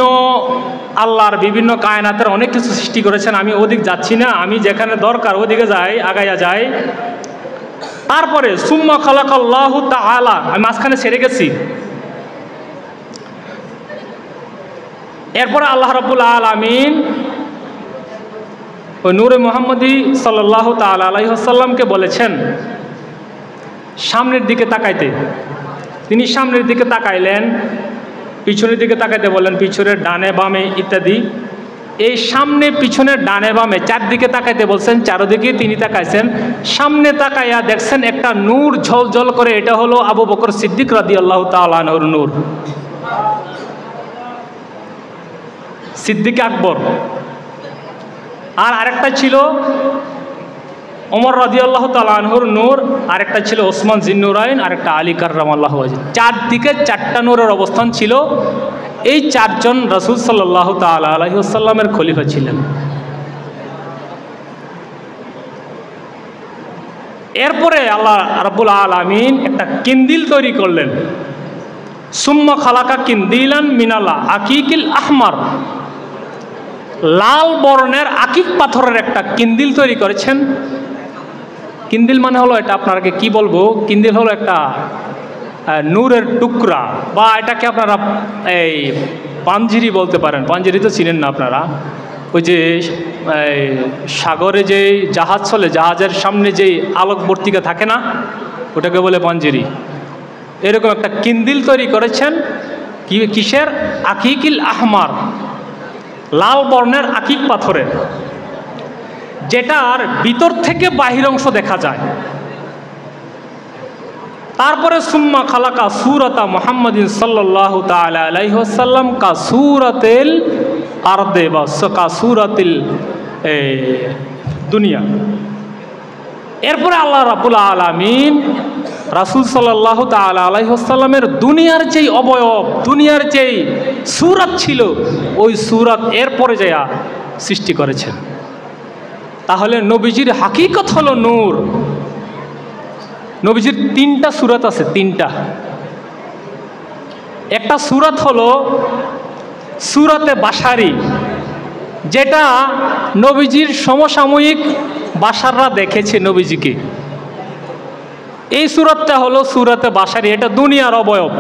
আল্লাহর বিভিন্ন কায়নাতের অনেক কিছু সৃষ্টি করেছেন। আমি ওদিক যাচ্ছি না, আমি যেখানে দরকার ওদিকে যাই, আগাইয়া যাই। তারপরে সুম্মা খালাকাল্লাহু তাআলা, আমি মাঝখানে ছেড়ে গেছি। এরপরে আল্লাহ রাব্বুল আলামিন ওই নূরে মুহাম্মদী সাল্লাল্লাহু তাআলা আলাইহি ওয়াসাল্লামকে বলেছেন সামনের দিকে তাকাইতে। তিনি সামনের দিকে তাকাইলেন, পিছনের দিকে তাকাইতে বললেন, পিছনের ডানে বামে ইত্যাদি। এই সামনে পিছনের ডানে বামে চারদিকে তাকাইতে বলছেন, চারদিকে তিনি তাকাইছেন। সামনে তাকাইয়া দেখছেন একটা নূর ঝলঝল করে, এটা হলো আবু বকর সিদ্দিক রাদিয়াল্লাহু তাআলা আনহুর নূর, সিদ্দিক আকবর। আর আরেকটা ছিল ওমর রাদিয়াল্লাহু তাআলা আনহুর নূর, আরেকটা ছিল ওসমান জিন্নুরাইন, আরেকটা আলী কাররামাল্লাহু ওয়াজহু। চারদিকে 4টা নূরের অবস্থান ছিল। এই 4জন রাসূল সাল্লাল্লাহু তাআলা আলাইহি ওয়াসাল্লামের খলিফা ছিলেন। এরপরে আল্লাহ রাব্বুল আলামিন একটা কিন্দিল তৈরি করলেন। সুম্মা খালাকা কিন্দিলান মিনাল আকিকিল আহমার, লাল বর্ণের আকিক পাথরের একটা কিন্দিল তৈরি করেছেন। কিন্দিল মানে হলো, এটা আপনাকে কি বলবো, কিন্দিল হলো একটা নূরের টুকরা, বা এটাকে আপনারা এই পাঞ্জিরি বলতে পারেন। পাঞ্জিরি তো চিনেন না আপনারা, ওই যে সাগরে যে জাহাজ চলে, জাহাজের সামনে যেই আলোকবর্তিকা থাকে না, ওটাকে বলে পাঞ্জেরি। এরকম একটা কিন্দিল তৈরি করেছেন, কিসের? আকিকিল আহমার, লাল বর্ণের আকিক পাথরের, যেটার ভিতর থেকে বাহির অংশ দেখা যায়। তারপরে সুম্মা খালাকা সুরাতা মুহাম্মাদিন সাল্লাল্লাহু তাআলা আলাইহি ওয়াসাল্লাম কা সুরাতিল আরদে বা কা সুরাতিল দুনিয়া। এরপরে আল্লাহ রাব্বুল আলামিন রাসূল সাল্লাল্লাহু তাআলা আলাইহি ওয়াসাল্লামের দুনিয়ার যেই অবয়ব, দুনিয়ার যেই সূরাত ছিল, ওই সূরাত এরপরে যায়া সৃষ্টি করেছেন। তাহলে নবীজির হাকিকত হলো নূর। নবীজির 3টা সূরাত আছে, 3টা। একটা সূরাত হলো সূরাতে বাশারি, যেটা নবীজির সমসাময়িক বাশাররা দেখেছে নবীজিকে। এই সূরাতটা হলো সূরাতে বাশারি, এটা দুনিয়ার অবয়ব।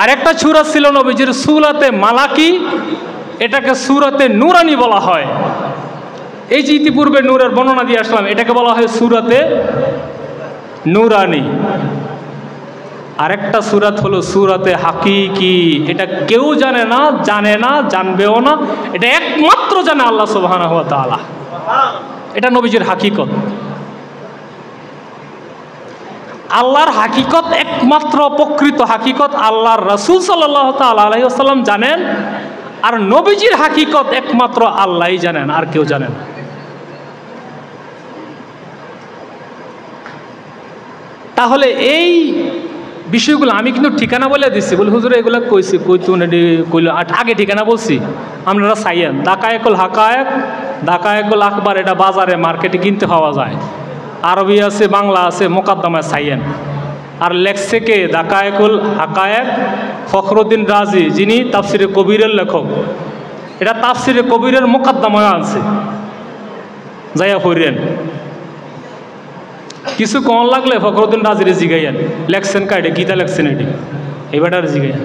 আরেকটা সূরাত ছিল নবীজির সূরাতে মালাকি, এটাকে সূরাতে নূরানি বলা হয়। এই যে ইতিপূর্বে নূরের বর্ণনা দিয়ে আসলাম, এটাকে বলা হয় সূরাতে নূরানি। আরেকটা সূরাত হলো সূরাতে হাকিকি, এটা কেউ জানে না, জানবেও না, এটা একমাত্র জানে আল্লাহ সুবহানাহু ওয়া তাআলা। এটা নবীজির হাকিকত। আল্লাহর হাকিকত, একমাত্র প্রকৃত হাকিকত আল্লাহর রাসূল সাল্লাল্লাহু তাআলা আলাইহি ওয়াসাল্লাম জানেন, আর নবীজির হাকিকত একমাত্র আল্লাহই জানেন, আর কেউ জানে না। তাহলে এই বিষয়গুলো আমি কিন্তু ঠিকানা বলে দিচ্ছি, বলে হুজুর এগুলো কইছি, কইল আগে ঠিকানা বলছি। আপনারা চাইয়েন দাকায়েকুল হাকায়েক, দাকায়েকুল আকবার, এটা বাজারে মার্কেটে কিনতে পাওয়া যায়। আরবি আছে, বাংলা আছে, মোকাদ্দমায় চাইয়েন। আর লেখছে কে? দাকায়েকুল হাকায়েক, ফখরুদ্দিন রাজি, যিনি তাফসিরে কবিরের লেখক। এটা তাফসিরে কবিরের মোকাদ্দমায় আছে, যাইয়া পড়েন। কিছু কম লাগলে ফখরুদ্দিন রাজিরে জিগাইয়েন, লেখছেন কা, এটা গীতা লেখছেন, এটি এবার জিগাইয়েন।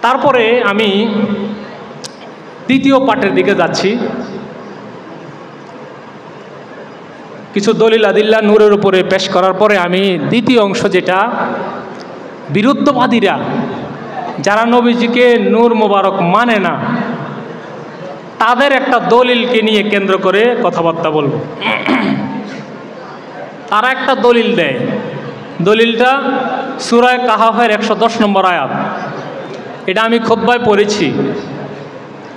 তারপরে আমি দ্বিতীয় পাঠের দিকে যাচ্ছি। কিছু দলিল আদিল্লা নূরের উপরে পেশ করার পরে আমি দ্বিতীয় অংশ, যেটা বিরুদ্ধবাদীরা, যারা নবীজিকে নূর মোবারক মানে না, তাদের একটা দলিলকে নিয়ে কেন্দ্র করে কথাবার্তা বলবো। তারা একটা দলিল দেয়, দলিলটা সূরা কাহাফের 110 নম্বর আয়াত। এটা আমি খুতবায় পড়েছি।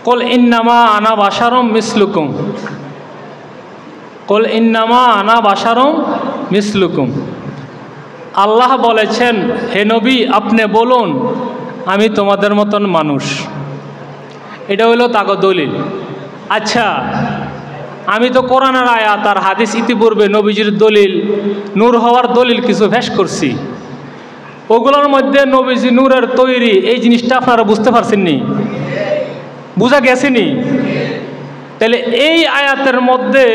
কুল ইন্নামা আনা বাশারুম মিসলুকুম, কুল ইন্নামা আনা বাশারুম মিসলুকুম। আল্লাহ বলেছেন, হে নবী আপনি বলুন আমি তোমাদের মতন মানুষ। এটা হলো তাগো দলিল। আচ্ছা, আমি তো কোরআনের আয়াত আর হাদিস ইতিপূর্বে নবীজির দলিল, নূর হওয়ার দলিল কিছু পেশ করছি। ওগুলোর মধ্যে নবীজি নূরের তৈরি, এই জিনিসটা আপনারা বুঝতে পারছেননি? বুঝা গেছেনি? তাহলে এই আয়াতের মধ্যে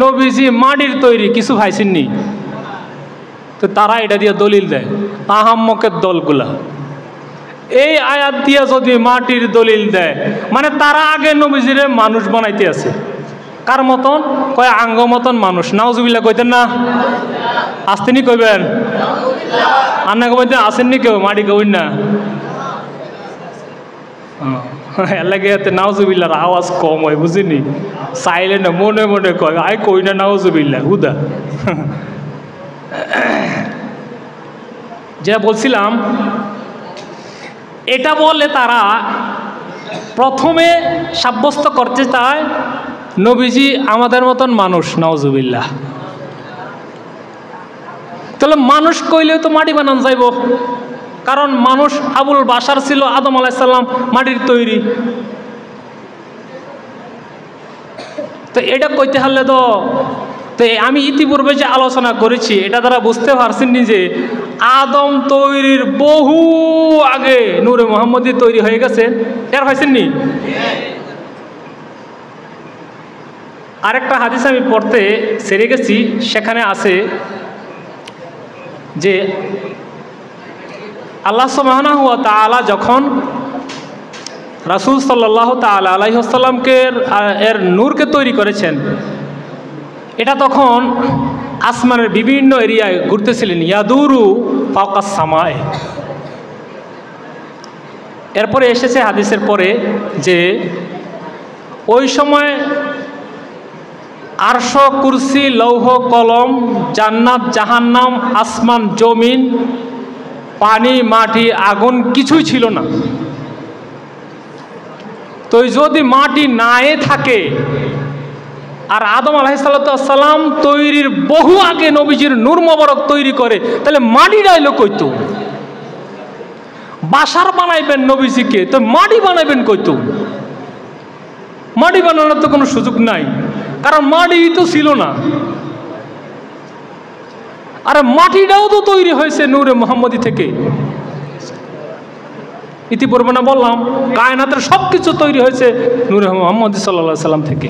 নবীজি মাটির তৈরি কিছু পাইছেননি? তো তারা এটা দিয়ে দলিল দেয়, আহাম্মকের দলগুলা। এই আয়াত দিয়ে যদি মাটির দলিল দেয়, মানে তারা আগে নবীজিরে মানুষ বানাইতে আছে। কার মতন? কয় আঙ্গ মতন মানুষ। নাউজুবিল্লাহ কইতেন না? আসতেনি কইবেন? আন্না কইতেন আসেননি কেউ? মাটি কইন না, এলাকে নাউজুবিল্লার আওয়াজ কম হয়, বুঝিনি? চাইলে না মনে মনে কয়, আই কই না নাউজুবিল্লাহ হুদা। যা বলছিলাম, এটা বলে তারা প্রথমে সাব্যস্ত করতে চায় নবীজি আমাদের মতন মানুষ। নাউজুবিল্লাহ। তাহলে মানুষ কইলেও তো মাটি বানান যাইব, কারণ মানুষ আবুল বাশার ছিল, আদম আলাইহিস সালাম মাটির তৈরি। তো এটা কইতে হলে তো আমি ইতিপূর্বে যে আলোচনা করেছি, এটা দ্বারা বুঝতে পারছেন যে আদম তৈরির বহু আগে নূরে মুহাম্মদী তৈরি হয়ে গেছে। টের পাইছেননি? আরেকটা হাদিস আমি পড়তে ছেড়ে গেছি, সেখানে আছে যে আল্লাহ সুবহানাহু ওয়া তাআলা যখন রাসূল সাল্লাল্লাহু তাআলা আলাইহি ওয়াসাল্লামকে এর নূরকে তৈরি করেছেন, এটা তখন আসমানের বিভিন্ন এরিয়ায় ঘুরতেছিলেন, ইয়াদুরু ফাওকাস সামায়ে। এরপরে এসেছে হাদিসের পরে যে ওই সময় আরশ, কুরসি, লৌহ কলম, জান্নাত, জাহান্নাম, আসমান, জমিন, পানি, মাটি, আগুন কিছুই ছিল না। তো যদি মাটি নাই থাকে, আর আদম আলাইহিসসালাম তৈরির বহু আগে নবীজির নূর মোবারক তৈরি করে, তাহলে মাটি ডাইলো কইতো? বাসার বানাইবেন নবীজিকে, তো মাটি বানাইবেন কইতো? মাটি বানানোর তো কোনো সুযোগ নাই, কারণ মাটি তো ছিল না। আর মাটিটাও তো তৈরি হয়েছে নূরে মুহাম্মদী থেকে। ইতিপূর্বে না বললাম, কায়নাতের সব কিছু তৈরি হয়েছে নূরে মুহাম্মদী সাল্লাল্লাহু আলাইহি সাল্লাম থেকে।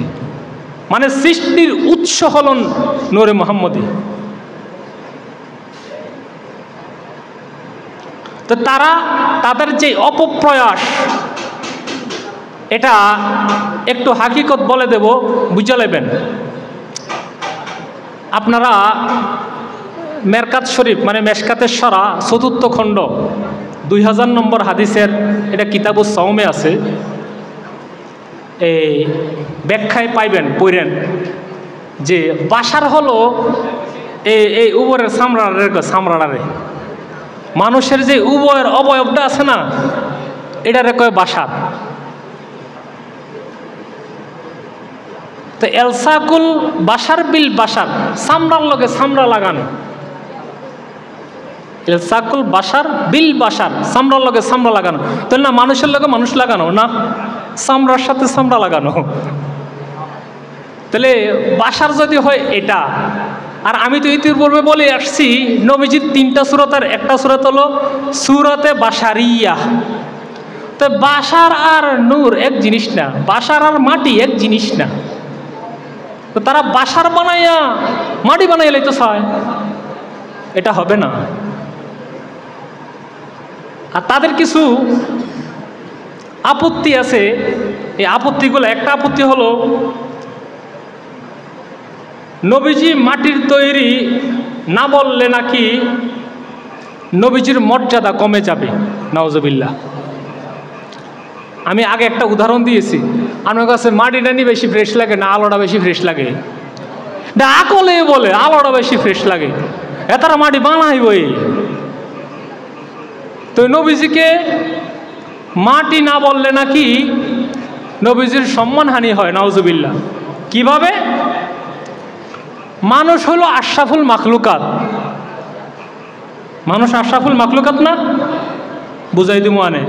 মানে সৃষ্টির উৎস হল নূরে মুহাম্মদী। তো তাদের যে অপপ্রয়াস, এটা একটু হাকিকত বলে দেব, বুঝে নেবেন। আপনারা মেরকাত শরীফ মানে মেশকাতের সরা ৪র্থ খণ্ড ২০০০ নম্বর হাদিসের, এটা কিতাবুস সাওমে আছে, এই ব্যাখ্যায় পাইবেন, পড়েন যে বাসার হলো এই উবরের সামরাড়ারে মানুষের যে উভয়ের অবয়বটা আছে না, এটারে কয় বাসার। তো এলসাকুল বাসার বিল বাসার, সামরার লগে সামরা লাগানো। এলসাকুল বাসার বিল বাসার, সামরার লগে সামরা লাগানো। তাহলে না মানুষের লগে মানুষ লাগানো না, সামরার সাথে সামরা লাগানো। তাহলে বাসার যদি হয় এটা, আর আমি তো ইতিপূর্বে বলে আসছি নবীজির ৩টা সূরাতের একটা সূরাত হলো সূরাতে বাশারিয়া। তো বাসার আর নূর এক জিনিস না, বাসার আর মাটি এক জিনিস না। তো তারা বাসার বানাইয়া মাটি বানাইয়া লাইতে চায়, এটা হবে না। আর তাদের কিছু আপত্তি আছে, এই আপত্তিগুলো, একটা আপত্তি হলো নবীজি মাটির তৈরি না বললে নাকি নবীজির মর্যাদা কমে যাবে, নাউজুবিল্লাহ। আমি আগে একটা উদাহরণ দিয়েছি, আমার কাছে মাটিটা নি বেশি ফ্রেশ লাগে না আলোটা বেশি ফ্রেশ লাগে? আকলে বলে আলোটা বেশি ফ্রেশ লাগে, এতারা মাটি বানাইবই। তো নবীজিকে মাটি না বললে নাকি নবীজির সম্মানহানি হয়, নাউজুবিল্লাহ। কিভাবে? মানুষ হলো আশরাফুল মাখলুকাত, মানুষ আশরাফুল মাখলুকাত না? বুঝাই দিব মানে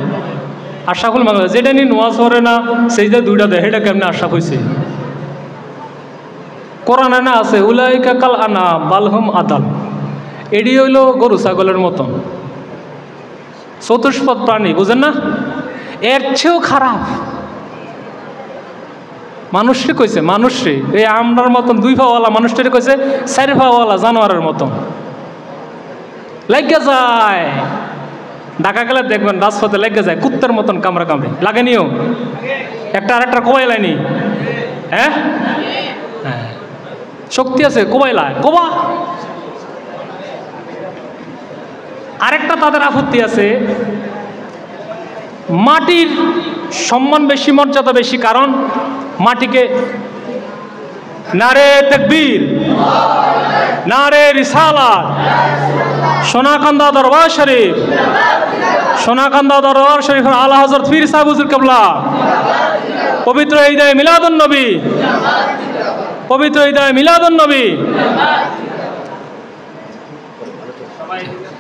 আশরাফুল মাখলুকাত, যেটা নিয়ে নোয়াজ করে না, সেই যে দুইটা দেয়, এটা কেমনে আশরাফ হয়েছে? কোরআনে না আছে উলাইকা কাল আনাম বালহুম আদাল, এটি হইল গরু ছাগলের মতন, চতুষ্পদ প্রাণী, বুঝেন না? এর চেয়েও খারাপ মানুষরে কইছে, মানুষরে এই আমরার মতন 2 পাওয়ালা মানুষটারে কইছে 4 পাওয়ালা জানোয়ারের মতন লেগে যায়। ঢাকা গেলে দেখবেন রাজপথে লেগে যায়, কুত্তার মতন কামড়া কামড়ে লাগেনিও, একটা আরেকটা কোবাই লাইনি। হ্যাঁ, শক্তি আছে, কোবাইলা কোবা। আরেকটা তাদের আপত্তি আছে, মাটির সম্মান বেশি, মর্যাদা বেশি, কারণ মাটিকে নারে তাকবীর, নারে রিসালাত, সোনাকান্দা দরবার শরীফ, সোনাকান্দা দরবার শরীফ আলা হযরত পীর সাহেব হুজুর কিবলা, পবিত্র ঈদে মিলাদুন নবী, পবিত্র ঈদে মিলাদুন নবী,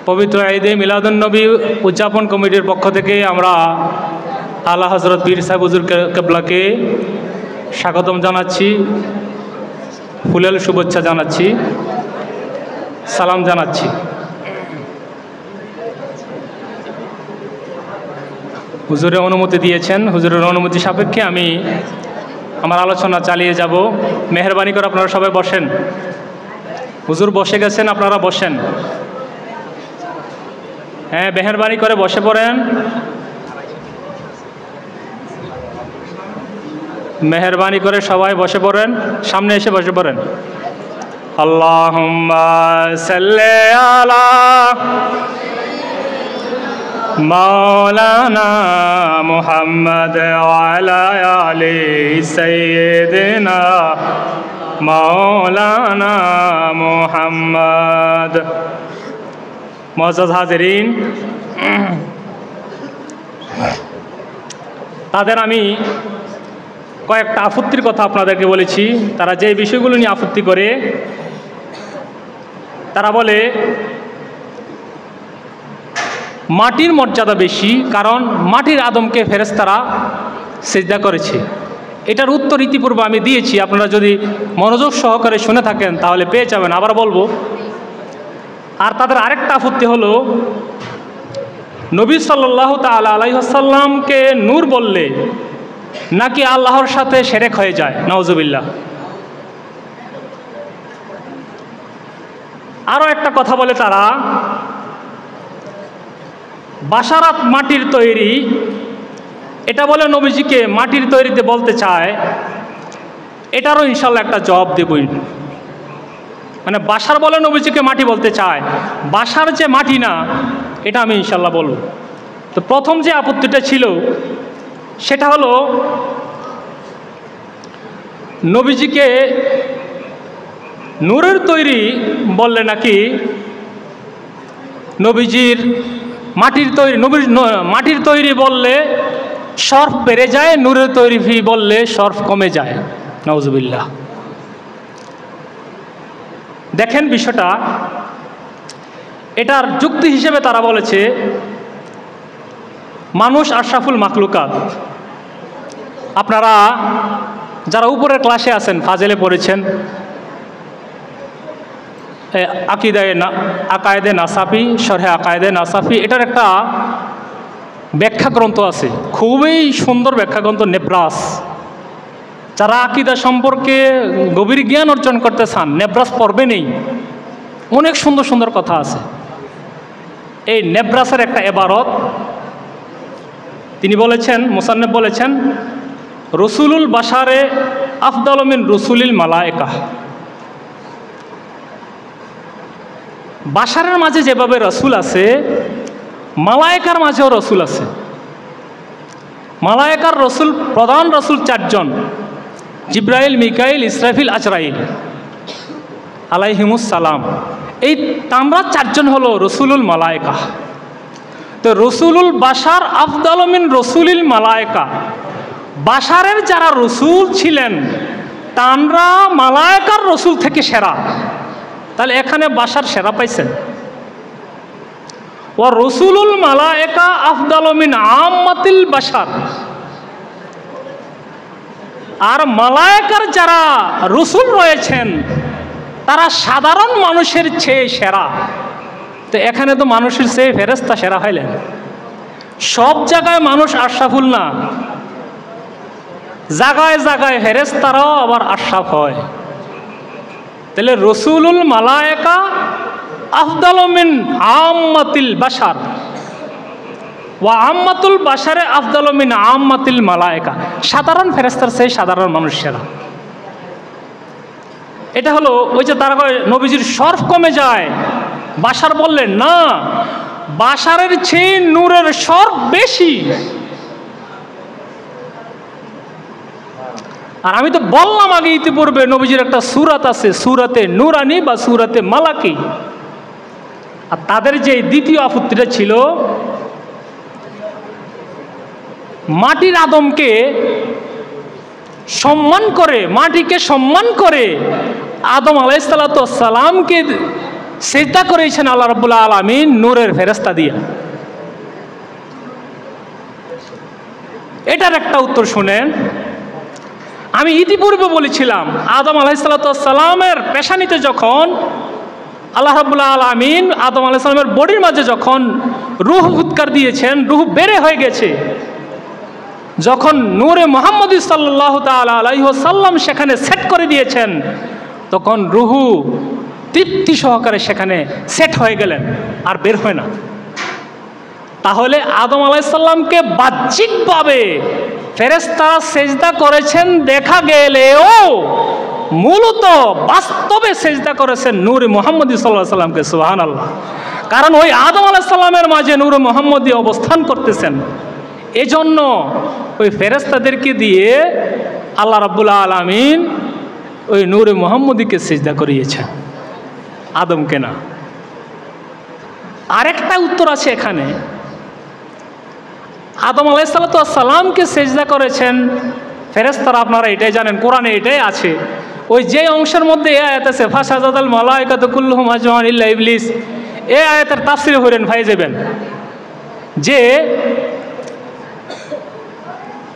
পবিত্র ঈদে মিলাদুন নবী উদযাপন কমিটির পক্ষ থেকে আমরা আলা হযরত পীর সাহেব হুজুর কিবলাকে স্বাগতম জানাচ্ছি, ফুলেল শুভেচ্ছা জানাচ্ছি, সালাম জানাচ্ছি। হুজুরের অনুমতি দিয়েছেন, হুজুরের অনুমতি সাপেক্ষে আমি আমার আলোচনা চালিয়ে যাব। মেহেরবানি করে আপনারা সবাই বসেন। হুজুর বসে গেছেন, আপনারা বসেন। হ্যাঁ, মেহেরবানি করে বসে পড়েন। মেহেরবানি করে সবাই বসে পড়েন, সামনে এসে বসে পড়েন। আল্লাহুম্মা সাল্লি আলা মাওলানা মুহাম্মদ ওয়া আলা আলি সাইয়্যিদিনা মাওলানা মুহাম্মদ। মুআজ্জাজ হাজিরিন, তাদের আমি কয়েকটা আপত্তির কথা আপনাদেরকে বলেছি। তারা যে বিষয়গুলো নিয়ে আপত্তি করে, তারা বলে মাটির মর্যাদা বেশি, কারণ মাটির আদমকে ফেরেশতারা সিজদা করেছে। এটার উত্তর ইতিপূর্বে আমি দিয়েছি, আপনারা যদি মনোযোগ সহকারে শুনে থাকেন তাহলে পেয়ে যাবেন, আবার বলবো। আর তাদের আরেকটা আপত্তি হলো, নবী সাল্লাল্লাহু তাআলা আলাইহি ওয়াসাল্লামকে নূর বললে নাকি আল্লাহর সাথে শিরক হয়ে যায়, নাউজুবিল্লাহ। আরও একটা কথা বলে তারা, বাশারাত মাটির তৈরি, এটা বলে নবীজিকে মাটির তৈরিতে বলতে চায়। এটারও ইনশাল্লাহ একটা জবাব দেবই। মানে বাশার বলে নবীজিকে মাটি বলতে চায়, বাশার যে মাটি না, এটা আমি ইনশাল্লাহ বলব। তো প্রথম যে আপত্তিটা ছিল সেটা হলো, নবীজিকে নূরের তৈরি বললে নাকি নবীজির মাটির তৈরি বললে শরফ বেড়ে যায়, নূরের তৈরি বললে শরফ কমে যায়, নাউজুবিল্লাহ। দেখেন বিষয়টা, এটার যুক্তি হিসেবে তারা বলেছে মানুষ আশরাফুল মাখলুকাত। আপনারা যারা উপরের ক্লাসে আছেন, ফাজেলে পড়েছেন, আকায়েদে নাসাফি, শরহে আকায়েদে নাসাফি, এটার একটা ব্যাখ্যা গ্রন্থ আছে, খুবই সুন্দর ব্যাখ্যা গ্রন্থ, নেব্রাস। যারা আকিদা সম্পর্কে গভীর জ্ঞান অর্জন করতে চান, নেব্রাস পড়বে নেই, অনেক সুন্দর সুন্দর কথা আছে। এই নেব্রাসের একটা এবারত তিনি বলেছেন, মুসান্নেফ বলেছেন, রসুলুল বাশারে আফদালু মিন রসুলিল মালায়েকা। বাশারের মাঝে যেভাবে রসুল আছে, মালায়েকার মাঝেও রসুল আছে। মালায়েকার রসুল, প্রধান রসুল 4 জন, জিব্রাইল, মিকাইল, ইসরাফিল, আজরাইল আলাইহিমুস সালাম। এই তামরা 4 জন হলো রসুলুল মালায়েকা। তো রসুলুল বাশার আফদালু মিন রসুলিল মালায়েকা, বাশারের যারা রসুল ছিলেন তারা মালায়েকার রসুল থেকে সেরা। তাহলে এখানে বাশার সেরা পাইছেন। ও রসুলুল মালায়েকা আফদালু মিন আম্মাতিল বাশার, আর মালায়েকার যারা রসুল রয়েছেন তারা সাধারণ মানুষের চেয়ে সেরা। তো এখানে তো মানুষের চেয়ে ফেরেশতা সেরা হইলেন। সব জায়গায় মানুষ আশরাফুল না, জায়গায় জায়গায় ফেরেশতারাও আবার আশরাফ হয়। তাহলে রসুলুল মালায়েকা আফদালু মিন আম্মাতিল বাশার ওয়া আম্মাতুল বাশারে আফদালু মিন আম্মাতিল মালায়েকা, সাধারণ ফেরেশতার চেয়ে সাধারণ মানুষেরা। এটা হলো ওই যে তারা নবীজির শরফ কমে যায়, বাশার বললেন না, বাশারের চেয়ে নূরের শরফ বেশি। আর আমি তো বললাম আগে ইতিপূর্বে, নবীজির একটা সূরাত আছে, সূরাতে নূরানি বা সূরাতে মালাকি। আর তাদের যে দ্বিতীয় আপত্তিটা ছিল, মাটির আদমকে সম্মান করে, মাটিকে সম্মান করে আদম আলাইহিসসালাতু ওয়াসসালামকে সিজদা করেছেন আল্লাহ রাব্বুল আলামিন নূরের ফেরেশতা দিয়ে। এটার একটা উত্তর শুনেন। আমি ইতিপূর্বে বলেছিলাম, আদম আলাইহিসসালাতু ওয়াসসালামের পেশানিতে যখন আল্লাহ রাব্বুল আলামিন আদম আলাইহিস সালামের বডির মাঝে যখন রূহ উৎকার দিয়েছেন, রূহ বেরে হয়ে গেছে, যখন নূরে মুহাম্মদী সাল্লাল্লাহু তাআলা আলাইহি ওয়াসাল্লাম সেখানে সেট করে দিয়েছেন, তখন রূহু তৃপ্তি সহকারে সেখানে সেট হয়ে গেলেন, আর বের হয় না। তাহলে আদম আলাইহিসসালামকে বাহ্যিকভাবে ফেরেশতারা সেজদা করেছেন দেখা গেলেও মূলত বাস্তবে সেজদা করেছেন নূরে মুহাম্মদী সাল্লাল্লাহু আলাইহি সাল্লামকে। সুবহানাল্লাহ। কারণ ওই আদম আলাইহিস সালামের মাঝে নূরে মুহাম্মদী অবস্থান করতেছেন, এজন্য ওই ফেরেশতাদেরকে দিয়ে আল্লাহ রাব্বুল আলামিন ওই নূরে মুহাম্মদীকে সেজদা করিয়েছেন, আদমকে না। আরেকটা উত্তর আছে এখানে, আদম আলাইহিসসালামকে সেজদা করেছেন ফেরেশতারা, আপনারা এটাই জানেন, কোরআনে এটাই আছে। ওই যে অংশের মধ্যে এই আয়াত আছে ফাসাজাদাল মালাইকাতু কুল্লুহুম আজমাউন ইল্লা ইবলিস, এই আয়াতের তাফসীর হলেন ভাই যাবেন যে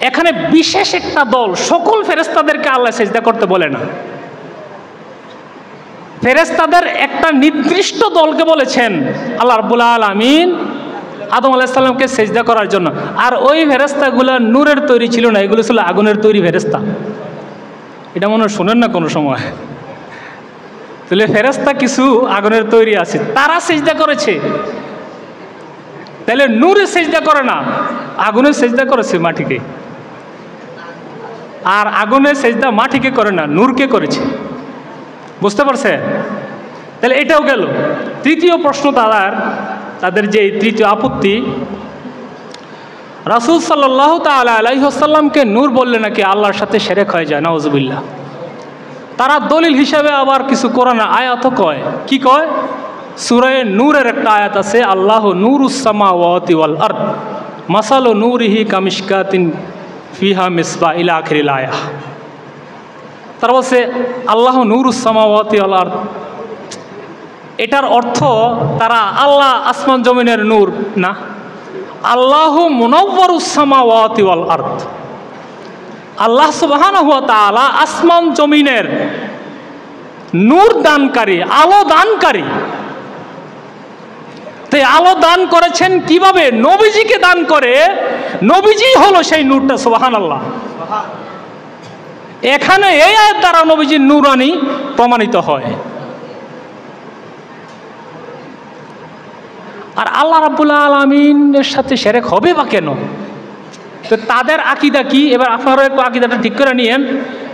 এখানে বিশেষ একটা দল, সকল ফেরেশতাদেরকে আল্লাহ সেজদা করতে বলে না, ফেরেশতাদের একটা নির্দিষ্ট দলকে বলেছেন আল্লাহ রাব্বুল আলামিন আদম আলাইহিস সালামকে সেজদা করার জন্য। আর ওই ফেরেশতাগুলো নূরের তৈরি ছিল না, এগুলো ছিল আগুনের তৈরি ফেরেশতা। এটা মনে হয় শোনেন না কোনো সময়। তাহলে ফেরেশতা কিছু আগুনের তৈরি আছে, তারা সেজদা করেছে। তাহলে নূরে সেজদা করে না, আগুনের সেজদা করেছে মাটিকে। আর আগুনের সেজদা মাটিকে করে না, নূরকে করেছে। বুঝতে পারছে? তাহলে এটাও গেল। তৃতীয় প্রশ্ন তাদের যে তৃতীয় আপত্তি, রাসূল সাল্লাল্লাহু তাআলা আলাইহি ওয়াসাল্লামকে নূর বললে নাকি আল্লাহর সাথে শিরক হয়ে যায়, নাউযুবিল্লাহ। তারা দলিল হিসাবে আবার কিছু কোরআনের আয়াতও কয়। কি কয়? সূরা নূরের একটা আয়াত আছে, আল্লাহু নূরুস সামাওয়াতি ওয়াল আরদ মাসালু নূরিহি কামিশকাতিন ফিহা মিসবাহ ইলা আখিরিল আয়াহ। তারা বলছে আল্লাহু নূরুস সামাওয়াতি ওয়াল আরদ, এটার অর্থ তারা আল্লাহ আসমান জমিনের নূর না, আল্লাহু মুনাওয়ারুস সামাওয়াতি ওয়াল আরদ, আল্লাহ সুবহানাহু ওয়া তাআলা আসমান জমিনের নূর দানকারী, আলো দানকারী। তাই আলো দান করেছেন কিভাবে? নবীজিকে দান করে, নবীজি হলো সেই নূরটা। সুবহানাল্লাহ। এখানে এই আয়াত দ্বারা নবীজির নূরানি প্রমাণিত হয়। আর আল্লাহ রাব্বুল আলামিনের সাথে শিরক হবে বা কেন? তো তাদের আকীদা কি? এবার আপনারা একটু আকীদাটা ঠিক করে নিয়েন।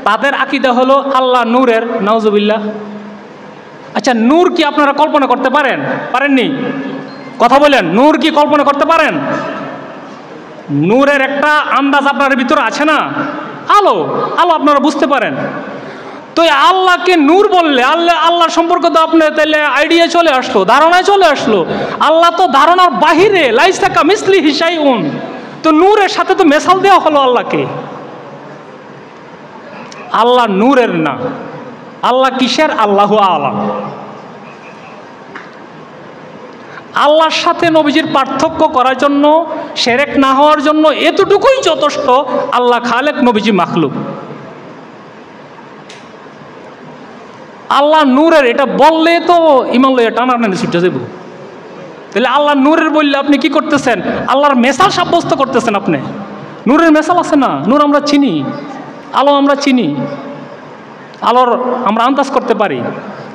তাদের আকীদা হলো আল্লাহ নূরের, নাউযুবিল্লাহ। আচ্ছা, নূর কি আপনারা কল্পনা করতে পারেন? পারেননি? কথা বলেন, নূর কি কল্পনা করতে পারেন? নূরের একটা আন্দাজ আপনার ভিতরে আছে না? আলো, আলো আপনারা বুঝতে পারেন। তো আল্লাহকে নূর বললে আল্লাহর সম্পর্কে তো আপনার তাহলে আইডিয়া চলে আসলো, ধারণায় চলে আসলো। আল্লাহ তো ধারণার বাহিরে, লাইসা কামিসলিহি শাইউন। তো নূরের সাথে তো মেশাল দেওয়া হলো আল্লাহকে। আল্লাহ নূরের না, আল্লাহ কিসের? আল্লাহু আ'লাম। আল্লাহর সাথে নবীজির পার্থক্য করার জন্য, শিরক না হওয়ার জন্য এতটুকুই যথেষ্ট, আল্লাহ খালেক, নবীজি মাখলুক। আল্লাহ নূরের এটা বললে তো ইমান লইয়া টানাটানি ছুটে যাব। তাহলে আল্লাহ নূরের বললে আপনি কি করতেছেন? আল্লাহর মেসাল সাব্যস্ত করতেছেন আপনি। নূরের মেসাল আছে না? নূর আমরা চিনি, আলো আমরা চিনি, আলোর আমরা আন্দাজ করতে পারি।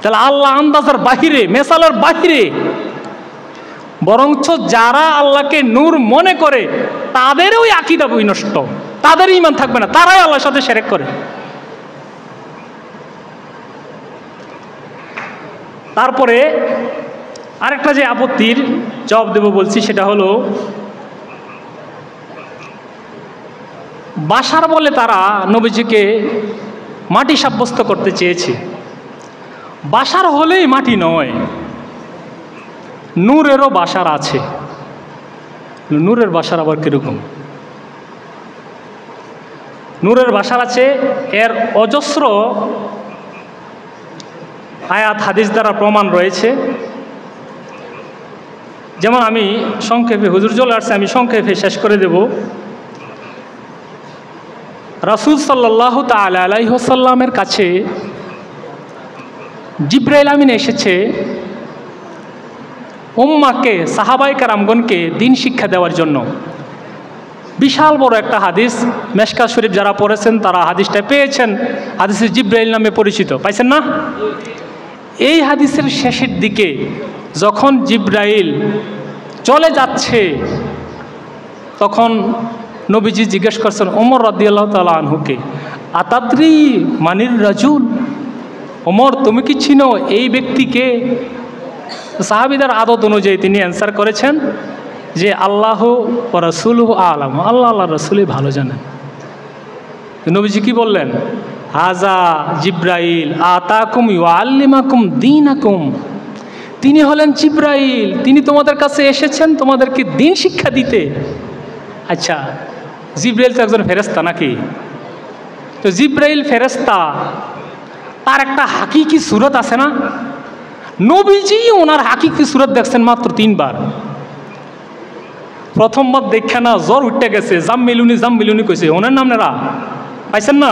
তাহলে আল্লাহ আন্দাজের বাহিরে, মেসালের বাহিরে। বরঞ্চ যারা আল্লাহকে নূর মনে করে তাদের ওই আকীদা বিনষ্ট, তাদের ঈমান থাকবে না, তারাই আল্লাহর সাথে শিরক করে। তারপরে আরেকটা যে আপত্তির জবাব দেব বলছি, সেটা হলো বাশার বলে তারা নবীজিকে মাটি সাব্যস্ত করতে চেয়েছে। বাশার হলেই মাটি নয়, নূরেরও বাশার আছে। নূরের বাশার আবার কিরকম? নূরের বাশার আছে, এর অজস্র আয়াত হাদিস দ্বারা প্রমাণ রয়েছে। যেমন আমি সংক্ষেপে, হুজুর চলে আসছে, আমি সংক্ষেপে শেষ করে দেব। রাসূল সাল্লাল্লাহু তাআলা আলাইহি ওয়াসাল্লামের কাছে জিবরাইল আমিন এসেছে উম্মাহকে, সাহাবায়ে কেরামগণকে দিন শিক্ষা দেওয়ার জন্য। বিশাল বড় একটা হাদিস, মেশকাত শরীফ যারা পড়েছেন তারা হাদিসটা পেয়েছেন, হাদিসে জিবরাইল নামে পরিচিত, পাইছেন না? এই হাদিসের শেষের দিকে যখন জিবরাইল চলে যাচ্ছে, তখন নবীজি জিজ্ঞেস করছেন ওমর রাদিয়াল্লাহু তাআলা আনহুকে, আতাদ্রি মানির রাজুল, ওমর তুমি কি চিনো এই ব্যক্তিকে? সাহাবীদের আদত অনুযায়ী তিনি অ্যান্সার করেছেন যে আল্লাহ ওয়া রাসূলুহু আ'লাম, আল্লাহ রাসূলই ভালো জানেন। নবীজি কি বললেন? হাজা জিব্রাইল আতাকুম ইউআল্লিমাকুম দীনাকুম, তিনি হলেন জিব্রাইল, তিনি তোমাদের কাছে এসেছেন তোমাদেরকে দ্বীন শিক্ষা দিতে। আচ্ছা, জিব্রাইল তো একজন ফেরেশতা নাকি? তো জিব্রাইল ফেরেশতা, তার একটা হাকিকি সুরত আছে না? নবীজি ওনার হাকিকি সুরত দেখছেন মাত্র 3 বার। প্রথমবার দেখে না জ্বর উঠে গেছে, জাম্মিলুনি কইছে, ওনার নাম নেরা পাইছেন না,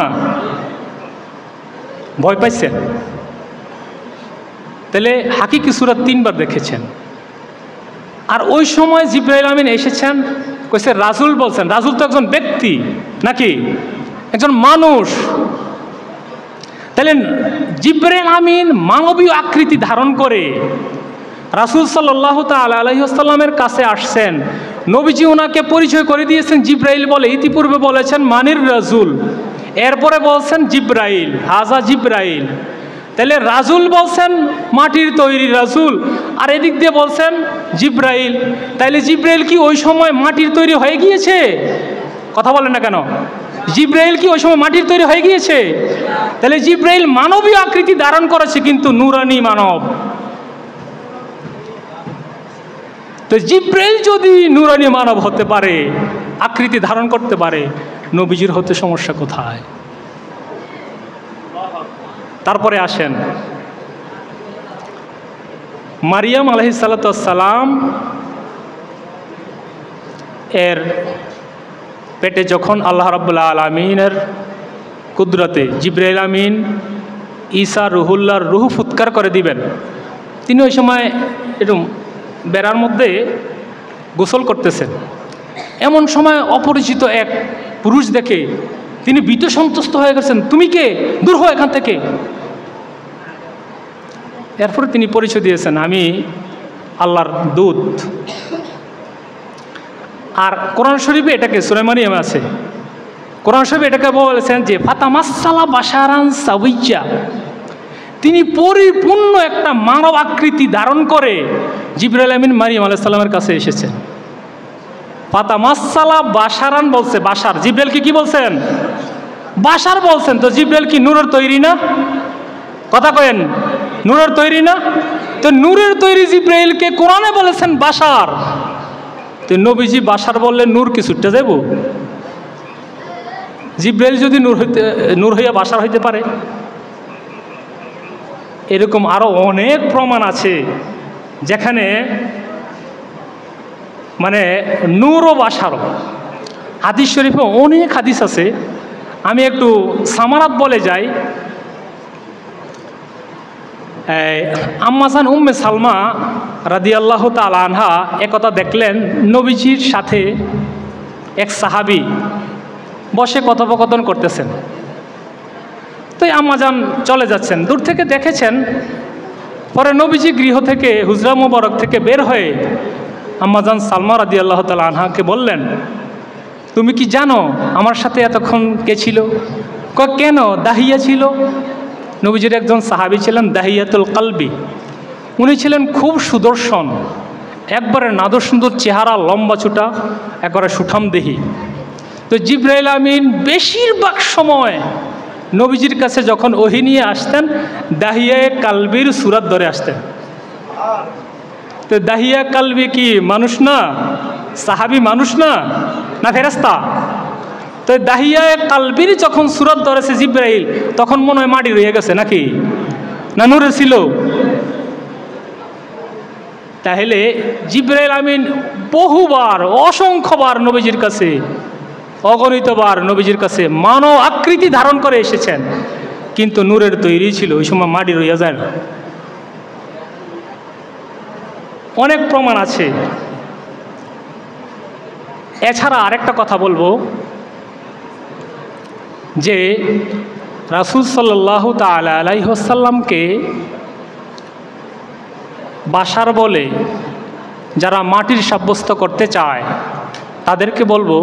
ভয় পাইছেন। তাহলে হাকিকি সুরত 3 বার দেখেছেন। আর ওই সময় জিব্রাইল আমিন এসেছেন, কইছে রাসূল বলছেন। রাসূল তো একজন ব্যক্তি নাকি, একজন মানুষ। তাহলে জিব্রাইল আমিন মানবীয় আকৃতি ধারণ করে রাসূল সাল্লাল্লাহু তাআলা আলাইহি ওয়াসাল্লামের কাছে আসছেন। নবীজি ওনাকে পরিচয় করে দিয়েছেন জিব্রাইল বলে, ইতিপূর্বে বলেছেন মানির রাসূল, এরপরে বলছেন জিব্রাইল, হাজা জিব্রাইল। তাহলে রাসূল বলছেন মাটির তৈরি রাসূল, আর এদিক দিয়ে বলছেন জিব্রাইল। তাইলে জিব্রাইল কি ওই সময় মাটির তৈরি হয়ে গিয়েছে? কথা বলেন না কেন? জিব্রাইল কি ওই সময় মাটির তৈরি হয়ে গিয়েছে? তাহলে জিব্রাইল মানবীয় আকৃতি ধারণ করেছে, কিন্তু নূরানী মানব। তো জিব্রাইল যদি নূরানী মানব হতে পারে, আকৃতি ধারণ করতে পারে, নবীজির হতে সমস্যা কোথায়? তারপরে আসেন মারিয়াম আলাইহিস সালাতু ওয়াস সালাম এর পেটে যখন আল্লাহ রাব্বুল আলামিনের কুদরতে জিবরাইল আমিন ঈসা রুহুল্লাহর রুহ ফুৎকার করে দিবেন, তিনি ওই সময় একটু বেড়ার মধ্যে গোসল করতেছেন। এমন সময় অপরিচিত এক পুরুষ দেখে তিনি ভীত সন্ত্রস্ত হয়ে গেছেন, তুমি কে? দূর হও এখান থেকে। এরপরে তিনি পরিচয় দিয়েছেন, আমি আল্লাহর দূত। আর কোরআন শরীফে এটাকে সূরা মারিয়ামে আছে, কোরআন শরীফে এটাকে বলেছেন যে ফাতামাসসালা বাশারান সাওয়িয়্যা, তিনি পরিপূর্ণ একটা মানব আকৃতি ধারণ করে জিবরাইল আমিন মারিয়াম আলাইহিস সালামের কাছে এসেছেন। ফাতামাসসালা বাশারান বলছে, বাশার, জিবরাইলকে কি বলছেন? বাশার বলছেন। তো জিবরাইল কি নূরের তৈরি না? কথা কয়েন, নূরের তৈরি না? তো নূরের তৈরি জিবরাইলকে কোরআনে বলেছেন বাশার। তো নবীজি বাশার বললে নূর কি ছুটতে যাব? জিবরাইল যদি নূর হইয়া বাশার হইতে পারে? এরকম আরো অনেক প্রমাণ আছে যেখানে মানে নূর ও বাশারও। হাদিস শরীফে অনেক হাদিস আছে, আমি একটু সামারাত বলে যাই। আম্মাজান উম্মে সালমা রাদিয়াল্লাহু তাআলা আনহা একথা দেখলেন, নবীজির সাথে এক সাহাবী বসে কথোপকথন করতেছেন। তো আম্মাজান চলে যাচ্ছেন, দূর থেকে দেখেছেন। পরে নবীজি গৃহ থেকে, হুজরা মোবারক থেকে বের হয়ে আম্মাজান সালমা রাদিয়াল্লাহু তাআলা আনহাকে বললেন, তুমি কি জানো আমার সাথে এতক্ষণ কে ছিল? কয় কেন? দাহিয়া ছিল। নবীজির একজন সাহাবী ছিলেন দাহিয়াতুল কালবি, উনি ছিলেন খুব সুদর্শন, একবারে নাদর সুন্দর চেহারা, লম্বা চুটা, একবারে সুঠামদেহী। তো জিবরাইল আমিন বেশিরভাগ সময় নবীজির কাছে যখন ওহী নিয়ে আসতেন, দাহিয়া কালবির সূরত ধরে আসতেন। তো দাহিয়া কালবি কি মানুষ না? সাহাবী মানুষ না? না ফেরেশতা? তো দাহিয়া কালবির যখন সূরত ধরেছে জিবরাইল, তখন মনে হয় মাটি রয়ে গেছে নাকি, না নূরে ছিল? তাহলে জিবরাইল আমিন বহুবার, অসংখ্যবার নবীজির কাছে, অগণিতবার নবীজির কাছে মানব আকৃতি ধারণ করে এসেছেন, কিন্তু নূরের তৈরি ছিল, ওই সময় মাটি রইয়া যায় না। অনেক প্রমাণ আছে। এছাড়া আরেকটা কথা বলবো যে রাসূল সাল্লাল্লাহু তাআলা আলাইহি ওয়াসাল্লামকে বাশার বলে যারা মাটির সাব্যস্ত করতে চায় তাদেরকে বলবো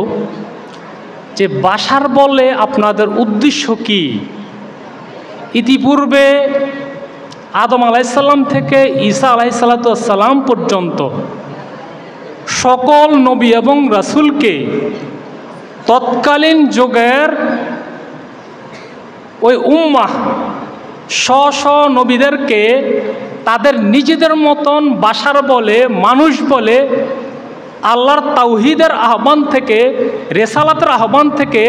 যে বাশার বলে আপনাদের উদ্দেশ্য কি? ইতিপূর্বে আদম আলাইসাল্লাম থেকে ঈসা আলাইসাল্লাম পর্যন্ত সকল নবী এবং রাসূলকে তৎকালীন যুগের ওই উম্মাহ স্ব নবীদেরকে তাদের নিজেদের মতন বাশার বলে, মানুষ বলে, আল্লাহর তাওহীদের আহ্বান থেকে, রেসালাতের আহ্বান থেকে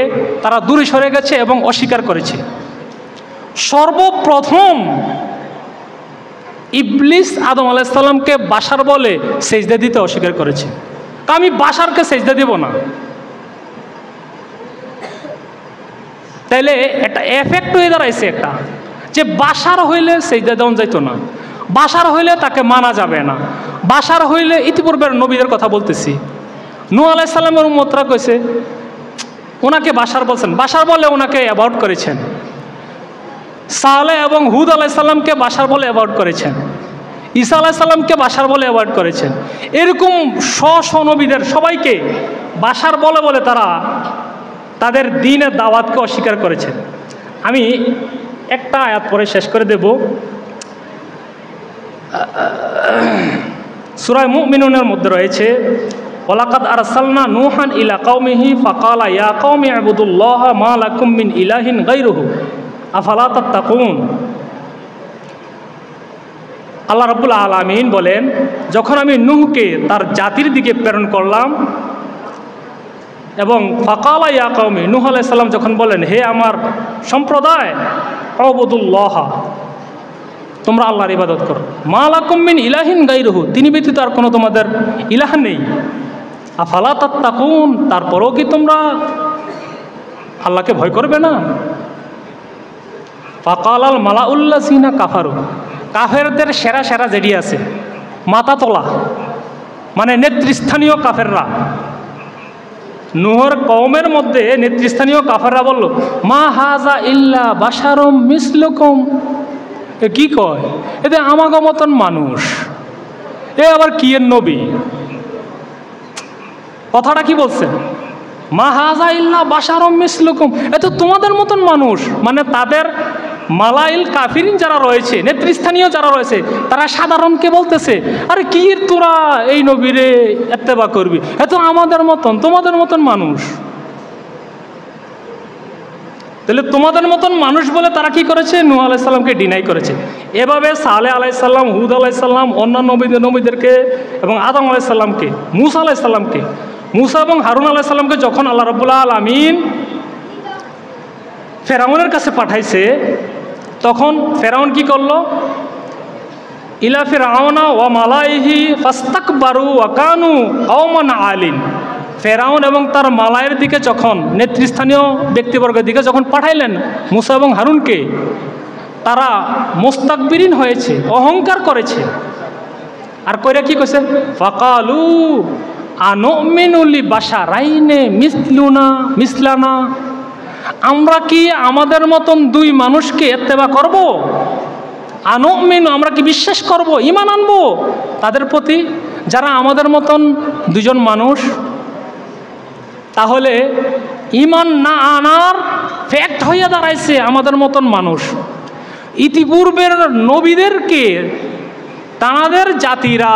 তারা দূরে সরে গেছে এবং অস্বীকার করেছে। সর্বপ্রথম ইবলিস আদম আলাইহিস সালামকে বাশার বলে সেজদা দিতে অস্বীকার করেছে। আমি বাশারকে সেজদা দেব না। তাইলে একটা এফেক্ট হয়ে দাঁড়াইছে একটা, যে বাশার হইলে সেজদা দেওয়া যাইত না, বাশার হইলে তাকে মানা যাবে না, বাশার হইলে ইতিপূর্বের নবীদের কথা বলতেছি। নূহ আলাইহিস সালামের উম্মতরা কইছে ওনাকে বাশার বলছেন, বাশার বলে ওনাকে অ্যাভয়েড করেছেন। সালেহ এবং হুদ আলাইহিস সালামকে বাশার বলে অ্যাভয়েড করেছেন। ঈসা আলাইহিস সালামকে বাশার বলে অ্যাভয়েড করেছেন। এরকম স্ব নবীদের সবাইকে বাশার বলে বলে তারা তাদের দ্বীনের দাওয়াতকে অস্বীকার করেছেন। আমি একটা আয়াত পরে শেষ করে দেব। সূরা মুমিনুনের মধ্যে রয়েছে ওয়ালাকাদ আরসালনা নূহান ইলা কওমিহি ফাকালা ইয়া কওমি ইবুদুল্লাহা মা লাকুম মিন ইলাহিন গায়রুহু আফালা তাত্তাকুন। আল্লাহ রাব্বুল আলামিন বলেন, যখন আমি নূহকে তার জাতির দিকে প্রেরণ করলাম এবং ফাকালা ইয়া কওমি, নূহ আলাইহিস সালাম যখন বলেন হে আমার সম্প্রদায়, উবুদুল্লাহা তোমরা আল্লাহর ইবাদত করো, মা লাকুম মিন ইলাহিন গায়রুহু তিনি ব্যতীত আর কোনো তোমাদের ইলাহ নেই, আফালা তাত্তাকুন তারপরেও কি তোমরা আল্লাহকে ভয় করবে না? ফাকালাল মালাউল্লাযিনা কাফারু, কাফেরদের সেরা সেরা যেডি আছে মাথা তোলা মানে নেতৃস্থানীয় কাফেররা, নূহর কওমের মধ্যে নেতৃস্থানীয় কাফেররা বলল মা হাজা ইল্লা বাশারুম মিসলুকুম, এ কি কয়, এতে আমাগো মতন মানুষ, এ আবার কি এর নবী? কথাটা কি বলছেন? মা হাজা ইল্লা বাশারুম মিসলুকুম, এ তো তোমাদের মতন মানুষ। মানে তাদের মালাইল কাফিরিন যারা রয়েছে, নেতৃস্থানীয় যারা রয়েছে, তারা সাধারণকে বলতেছে আরে কি তোরা এই নবীরে ইত্তেবা করবি, এ তো আমাদের মতন, তোমাদের মতন মানুষ। তাহলে তোমাদের মতন মানুষ বলে তারা কি করেছে? নূহ আলাইহিস সালামকে ডিনাই করেছে। এভাবে সালেহ আলাইহিস সালাম, হুদ আলাইহিস সালাম, অন্যান্য নবীদেরকে এবং আদম আলাইহিস সালামকে, মূসা আলাইহিস সালামকে, মূসা এবং হারুন আলাইহিস সালামকে যখন আল্লাহ রাব্বুল আলামিন ফেরাউনের কাছে পাঠাইছে, তখন ফেরাউন কি করলো? ইলা ফিরআউনা ওয়া মালাইহি ফাস্তাকবারু ওয়া কানু কওমান আলিন। ফেরাউন এবং তার মালায়ের দিকে যখন, নেতৃস্থানীয় ব্যক্তিবর্গের দিকে যখন পাঠাইলেন মূসা এবং হারুনকে, তারা মুস্তাকবিরিন হয়েছে, অহংকার করেছে। আর কইরা কি কইছে? ফাকালু আনুমিনু লিবাশারাইনে মিসলানা, আমরা কি আমাদের মতন দুই মানুষকে ইত্তেবা করব? আনুমিনু, আমরা কি বিশ্বাস করব, ঈমান আনবো তাদের প্রতি যারা আমাদের মতন দুজন মানুষ? তাহলে ঈমান না আনার ফ্যাক্ট হইয়া দাঁড়াইছে আমাদের মতন মানুষ। ইতিপূর্বের নবীদেরকে তাদের জাতিরা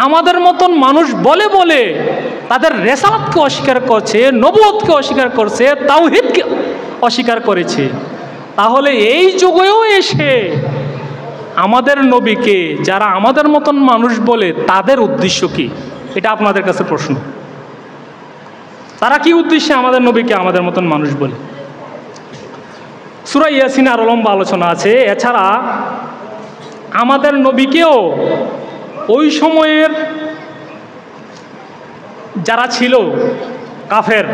আমাদের মতন মানুষ বলে বলে তাদের রেসালাতকে অস্বীকার করছে, নবুয়তকে অস্বীকার করছে, তাওহীদকে অস্বীকার করেছে। তাহলে এই যুগেও এসে আমাদের নবীকে যারা আমাদের মতন মানুষ বলে তাদের উদ্দেশ্য কি? এটা আপনাদের কাছে প্রশ্ন। তারা কি উদ্দেশ্যে আমাদের নবীকে আমাদের মতন মানুষ বলে? সূরা ইয়াসিনে আরো লম্বা আলোচনা আছে। এছাড়া আমাদের নবীকেও ওই সময়ের যারা ছিল কাফের,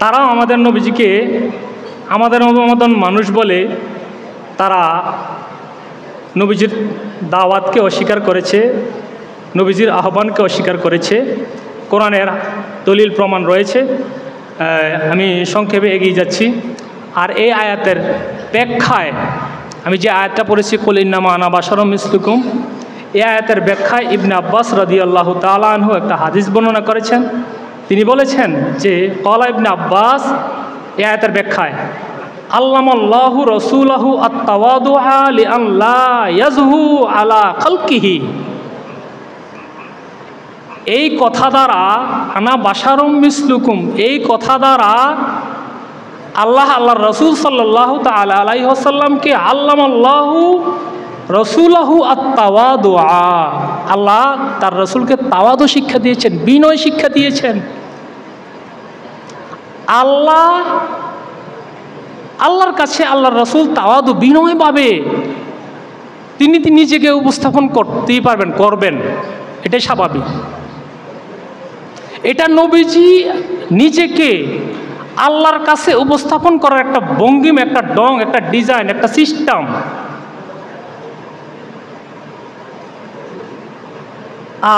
তারাও আমাদের নবীজিকে আমাদের মতন মানুষ বলে তারা নবীজির দাওয়াতকে অস্বীকার করেছে, নবীজির আহ্বানকে অস্বীকার করেছে। কোরআনের দলিল প্রমাণ রয়েছে। আমি সংক্ষেপে এগিয়ে যাচ্ছি। আর এই আয়াতের ব্যাখ্যায় আমি যে আয়াতটা পড়েছি কুল ইন্নামা আনা বাশারুম মিসলুকুম, এই আয়াতের ব্যাখ্যায় ইবনে আব্বাস রাদিয়াল্লাহু তাআলা আনহু একটা হাদিস বর্ণনা করেছেন। তিনি বলেছেন যে ক্বালা ইবনে আব্বাস এই আয়াতের ব্যাখ্যায় আল্লামাল্লাহু রাসূলাহু আত-তাওয়াদুআ লিআন লা ইয়াজহু আলা খালকিহি। এই কথা দ্বারা আনা বাশারুম মিসলুকুম, এই কথা দ্বারা আল্লাহর রাসূল সাল্লাল্লাহু তাআলা আলাইহি ওয়াসাল্লামকে আল্লামাল্লাহু রাসূলাহু আত-তাওয়াদুআ, আল্লাহ তার রাসূলকে তাওয়াদু শিক্ষা দিয়েছেন, বিনয় শিক্ষা দিয়েছেন। আল্লাহর কাছে আল্লাহর রাসূল তাওয়াদু বিনয় পাবে, তিনি নিজেকে উপস্থাপন করতেই পারবেন, করবেন, এটাই স্বাভাবিক। এটা নবীজি নিজেকে আল্লাহর কাছে উপস্থাপন করার একটা ভঙ্গিম, একটা ডং, একটা ডিজাইন, একটা সিস্টেম।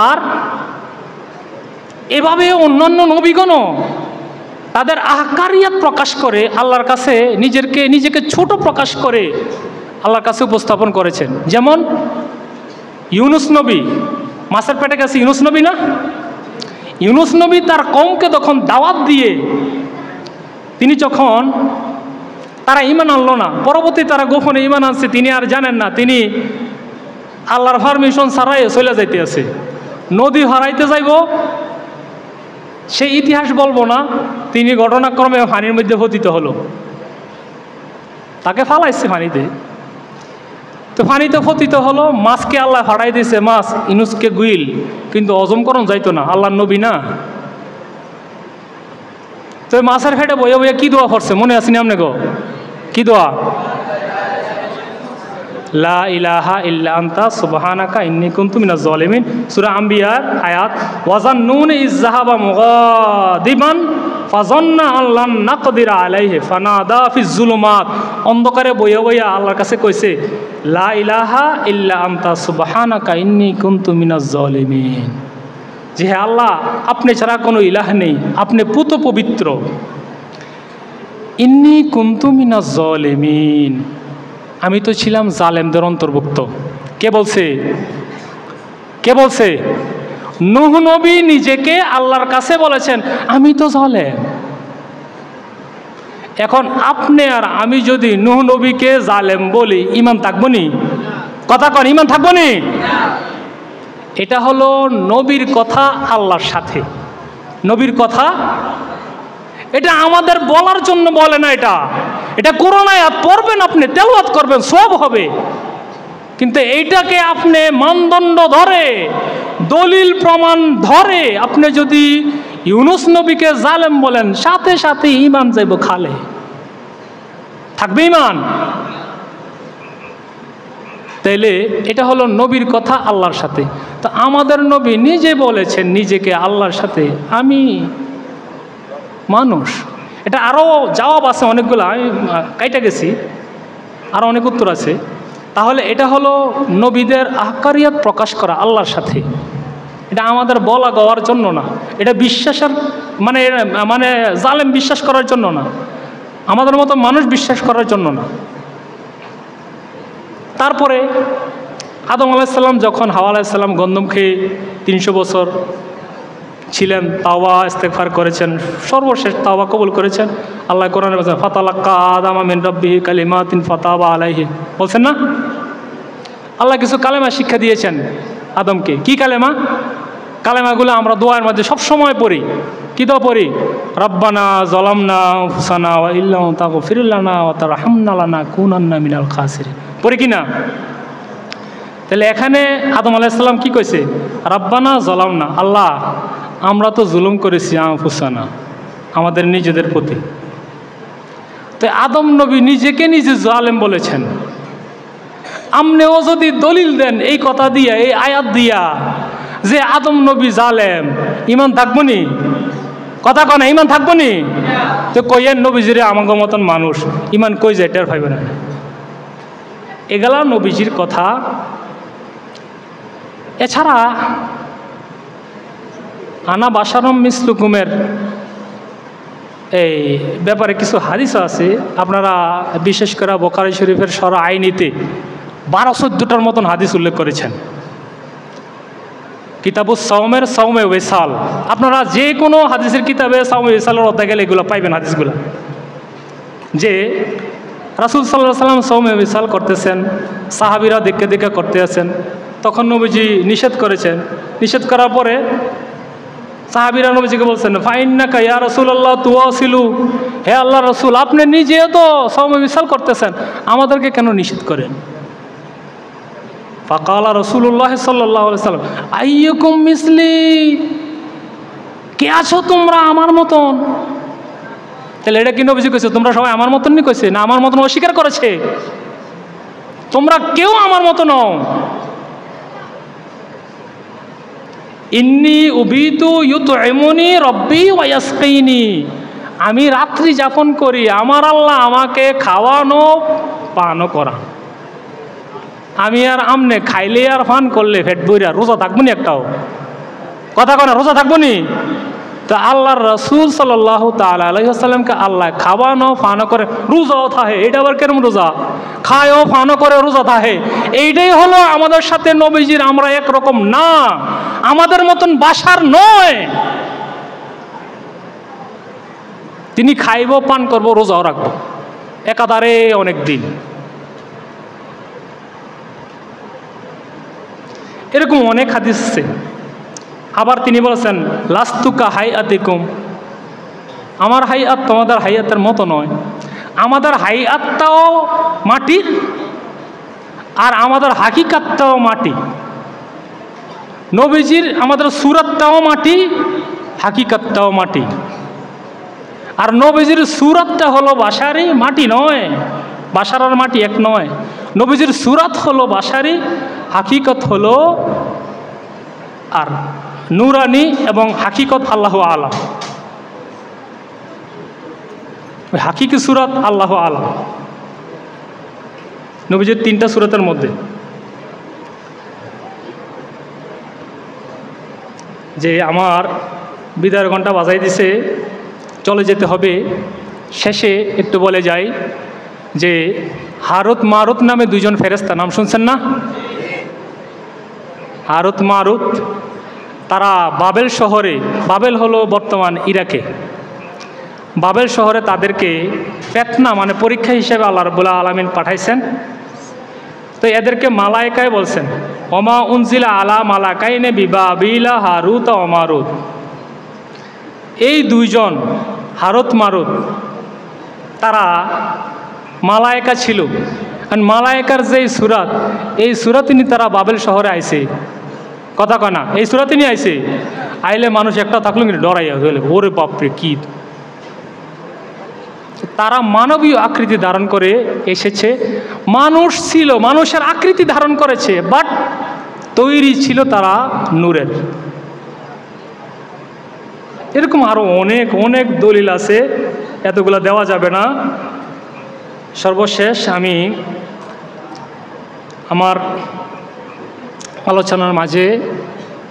আর এভাবে অন্যান্য নবীগণও তাদের আহকারিয়াত প্রকাশ করে আল্লাহর কাছে নিজেকে ছোট প্রকাশ করে আল্লাহর কাছে উপস্থাপন করেছেন। যেমন ইউনুস নবী, মাছের পেটে গেছে ইউনুস নবী না? ইউনুস নবী তার কওমকে তখন দাওয়াত দিয়ে তিনি যখন তারা ঈমান আনলো না, পরবর্তী তারা গোপনে ঈমান আনছে, তিনি আর জানেন না, তিনি আল্লাহর পারমিশন ছাড়াই চলে যাইতে আছে, নদী হারাইতে যাইব, সেই ইতিহাস বলবো না, তিনি ঘটনাক্রমে পানির মধ্যে পতিত হলো, তাকে ফালাইছে পানিতে। তো পানিতে পতিত হলো, মাছকে আল্লাহ ফাড়াই দিয়েছে, মাছ ইউনুসকে গুইল, কিন্তু হজম করণ যাইতো না, আল্লাহর নবী না। তো মাছের ফেটে বইয়া বইয়া কি দোয়া করছে মনে আসেনি আপনি গো? কি দোয়া? লা ইলাহা ইল্লা আনতা সুবহানাকা ইন্নী কুনতু মিনাজ জালিমিন, সূরা আম্বিয়ার আয়াত। ওয়াজান্নুন ইজ যাহাবা মুগাদিবান ফাযান্না আল্লান নাকদির আলাইহি ফানাদা ফিজ যুলুমাত, অন্ধকারে বইয়া বইয়া আল্লাহর কাছে কইছে লা ইলাহা ইল্লা আনতা সুবহানাকা ইন্নী কুনতু মিনাজ জালিমিন, যে হে আল্লাহ, আপনি ছাড়া কোনো ইলাহ নেই, আপনি পুত পবিত্র। ইন্নী কুনতু মিনাজ জালিমিন, আমি তো ছিলাম জালেমদের অন্তর্ভুক্ত। কে বলছে? কে বলছে? নূহ নবী নিজেকে আল্লাহর কাছে বলেছেন আমি তো জালেম। এখন আপনি আর আমি যদি নূহ নবীকে জালেম বলি, ঈমান থাকবো নি? কথা কন, ঈমান থাকবো নি? এটা হলো নবীর কথা আল্লাহর সাথে, নবীর কথা, এটা আমাদের বলার জন্য বলে না, এটা কোরআন আয়াত পড়বেন, আপনি তেলাওয়াত করবেন, সব হবে। কিন্তু এইটাকে আপনি মানদণ্ড ধরে, দলিল প্রমাণ ধরে আপনি যদি ইউনুস নবীকে জালেম বলেন, সাথে সাথে ঈমান যাইব খালে, থাকবে ঈমান? তাইলে এটা হলো নবীর কথা আল্লাহর সাথে। তো আমাদের নবী নিজে বলেছেন নিজেকে আল্লাহর সাথে আমি মানুষ। এটা আরও জবাব আছে অনেকগুলো, আমি কাইটা গেছি, আরও অনেক উত্তর আছে। তাহলে এটা হলো নবীদের আহকারিয়াত প্রকাশ করা আল্লাহর সাথে, এটা আমাদের বলা গাওয়ার জন্য না, এটা বিশ্বাসের মানে জালেম বিশ্বাস করার জন্য না, আমাদের মতো মানুষ বিশ্বাস করার জন্য না। তারপরে আদম আলাইসাল্লাম যখন হাওয়া আলাইসাল্লাম গন্ধম খেয়ে 300 বছর ছিলেন, তাওবা ইস্তেগফার করেছেন, সর্বশেষ তাওবা কবুল করেছেন। আল্লাহ কোরআনে বলেছেন ফাতালাক্কা আদামা মিন রাব্বিহি কালিমাতিন ফাতাবা আলাইহি, বলছেন না? আল্লাহ কিছু কালেমা শিক্ষা দিয়েছেন আদমকে। কি কালেমা? কালেমাগুলো আমরা দোয়ার মধ্যে সবসময় পড়ি। কি দোয়া পড়ি? রব্বানা যালামনা আনফুসানা ওয়া ইল্লাম তাগফির লানা ওয়া তারহামনা লানাকুনান্না মিনাল খাসিরিন, পড়ি কি না? তাহলে এখানে আদম আলাইহিস সালাম কি কইছে? রব্বানা যালামনা, আল্লাহ আমরা তো জুলুম করেছি আনফুসানা, আমাদের নিজেদের প্রতি। তো আদম নবী নিজেকে নিজে জালেম বলেছেন। আপনিও যদি দলিল দেন এই কথা দিয়া, এই আয়াত দিয়া যে আদম নবী জালেম, ঈমান থাকবো নি? কথা কয় না, ঈমান থাকবো নি? তো কইয়েন নবীজিরে আমাকে মতন মানুষ, ঈমান কই যায় টের পাইবে না। এগুলা নবীজির কথা। এছাড়া আনা বাশারুম মিসলুকুমের এই ব্যাপারে কিছু হাদিস আছে, আপনারা বিশেষ করে বুখারী শরীফের সরা আইনিতে 12-14টার মতন হাদিস উল্লেখ করেছেন। কিতাবুস সাওমের সাওমে ওয়েসাল, আপনারা যে কোনো হাদিসের কিতাবে সাওমে ওয়েসালের অধ্যায় গেলে এগুলো পাইবেন হাদিসগুলো, যে রাসূল সাল্লাল্লাহু আলাইহি ওয়াসাল্লাম সাওমে ওয়েসাল করতেছেন, সাহাবীরা দেখে দেখে করতে আছেন, তখন নবীজি নিষেধ করেছেন। নিষেধ করার পরে সাহাবীরা নবীজিকে বলছেন, ফাইন্নাকা ইয়া রাসূলুল্লাহ তুওয়াসিলু, হে আল্লাহ রাসূল আপনি নিজেও তো সাওমে ওয়েসাল করতেছেন, আমাদেরকে কেন নিষেধ করেন? ফাকালা রাসূলুল্লাহ সাল্লাল্লাহু আলাইহি ওয়াসাল্লাম আইয়ুকুম মিসলি, কে আছো তোমরা আমার মতন? তাহলে এটা কি নবীজি কইছে তোমরা সবাই আমার মতনই কইছে, না আমার মতন অস্বীকার করেছে? তোমরা কেউ আমার মতো নও। ইন্নী উবিতু ইউতইমুনি রব্বি ওয়া ইয়াসকিনি, আমি রাত্রি যাপন করি, আমার আল্লাহ আমাকে খাওয়ানো পানও করা। আমি আর আমনে খাইলে আর ফান করলে পেট ভইরা রোজা থাকবো নি? একটাও কথা কয় না, রোজা থাকবো নি? তা আল্লাহর রাসূল সাল্লাল্লাহু তাআলা আলাইহি ওয়াসাল্লামকে আল্লাহ খাওয়ানো ফানও করে রোজাও থাকে, এটা আবার কেরম রোজা? খায়ও ফানও করে রোজা থাকে। এইটাই হলো আমাদের সাথে নবীজির, আমরা একরকম না, আমাদের মতন বাসার নয়। তিনি খাইব পান করবো রোজাও রাখবো একাধারে অনেক দিন। এরকম অনেক হাদিস আছে। আবার তিনি বলেছেন লাস্তুকা হাইআতিকুম, আমার হাইআত তোমাদের হাইআতের মতো নয়। আমাদের হাইআতটাও মাটির আর আমাদের হাকিকাতটাও মাটি। নবীজির আমাদের সুরাতটাও মাটি, হাকিকাতটাও মাটি। আর নবীজির সুরাতটা হলো বাশারি, মাটি নয়, বাশার আর মাটি এক নয়। নবীজির সুরাত হলো বাশারি, হাকিকত হলো আর নুরানি, এবং হাকিকত আল্লাহু আলাম। হাকিকি সুরাত আল্লাহু আলাম নবীজির 3টা সুরাতের মধ্যে। যে আমার বিদায়ের ঘন্টা বাজাই দিছে, চলে যেতে হবে। শেষে একটু বলে যাই যে হারুত মারুত নামে 2জন ফেরেশতা, নাম শুনছেন না? হারুত মারুত, তারা বাবেল শহরে, বাবেল হলো বর্তমান ইরাকে, বাবেল শহরে তাদেরকে ফেতনা মানে পরীক্ষা হিসেবে আল্লাহ রাব্বুল আলামিন পাঠাইছেন। তো এদেরকে মালায়েকায় বলছেন ওমা উনজিলা আলা মালাকাইনে বিবাবিলা হারুত ও মারুত। এই 2জন হারুত মারুত তারা মালায়েকা ছিল। আর মালায়েকার যেই সুরাত, এই সুরাত নিয়ে তারা বাবেল শহরে আইছে। কথা কয় না, এই সুরাত নিয়ে আইছে। আইলে মানুষ একটা থাকলো কিন্তু ডরাইয়া হইলে, ওরে বাপরে কি! তারা মানবীয় আকৃতি ধারণ করে এসেছে, মানুষ ছিল, মানুষের আকৃতি ধারণ করেছে, বাট তৈরি ছিল তারা নূরের। এরকম আরো অনেক অনেক দলিল আছে, এতগুলা দেওয়া যাবে না। সর্বশেষ আমি আমার আলোচনার মাঝে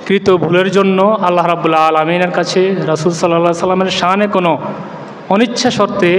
কৃত ভুলের জন্য আল্লাহ রাব্বুল আলামিনের কাছে রাসূল সাল্লাল্লাহু আলাইহি ওয়াসাল্লামের শানে কোনো অনিচ্ছা শর্তে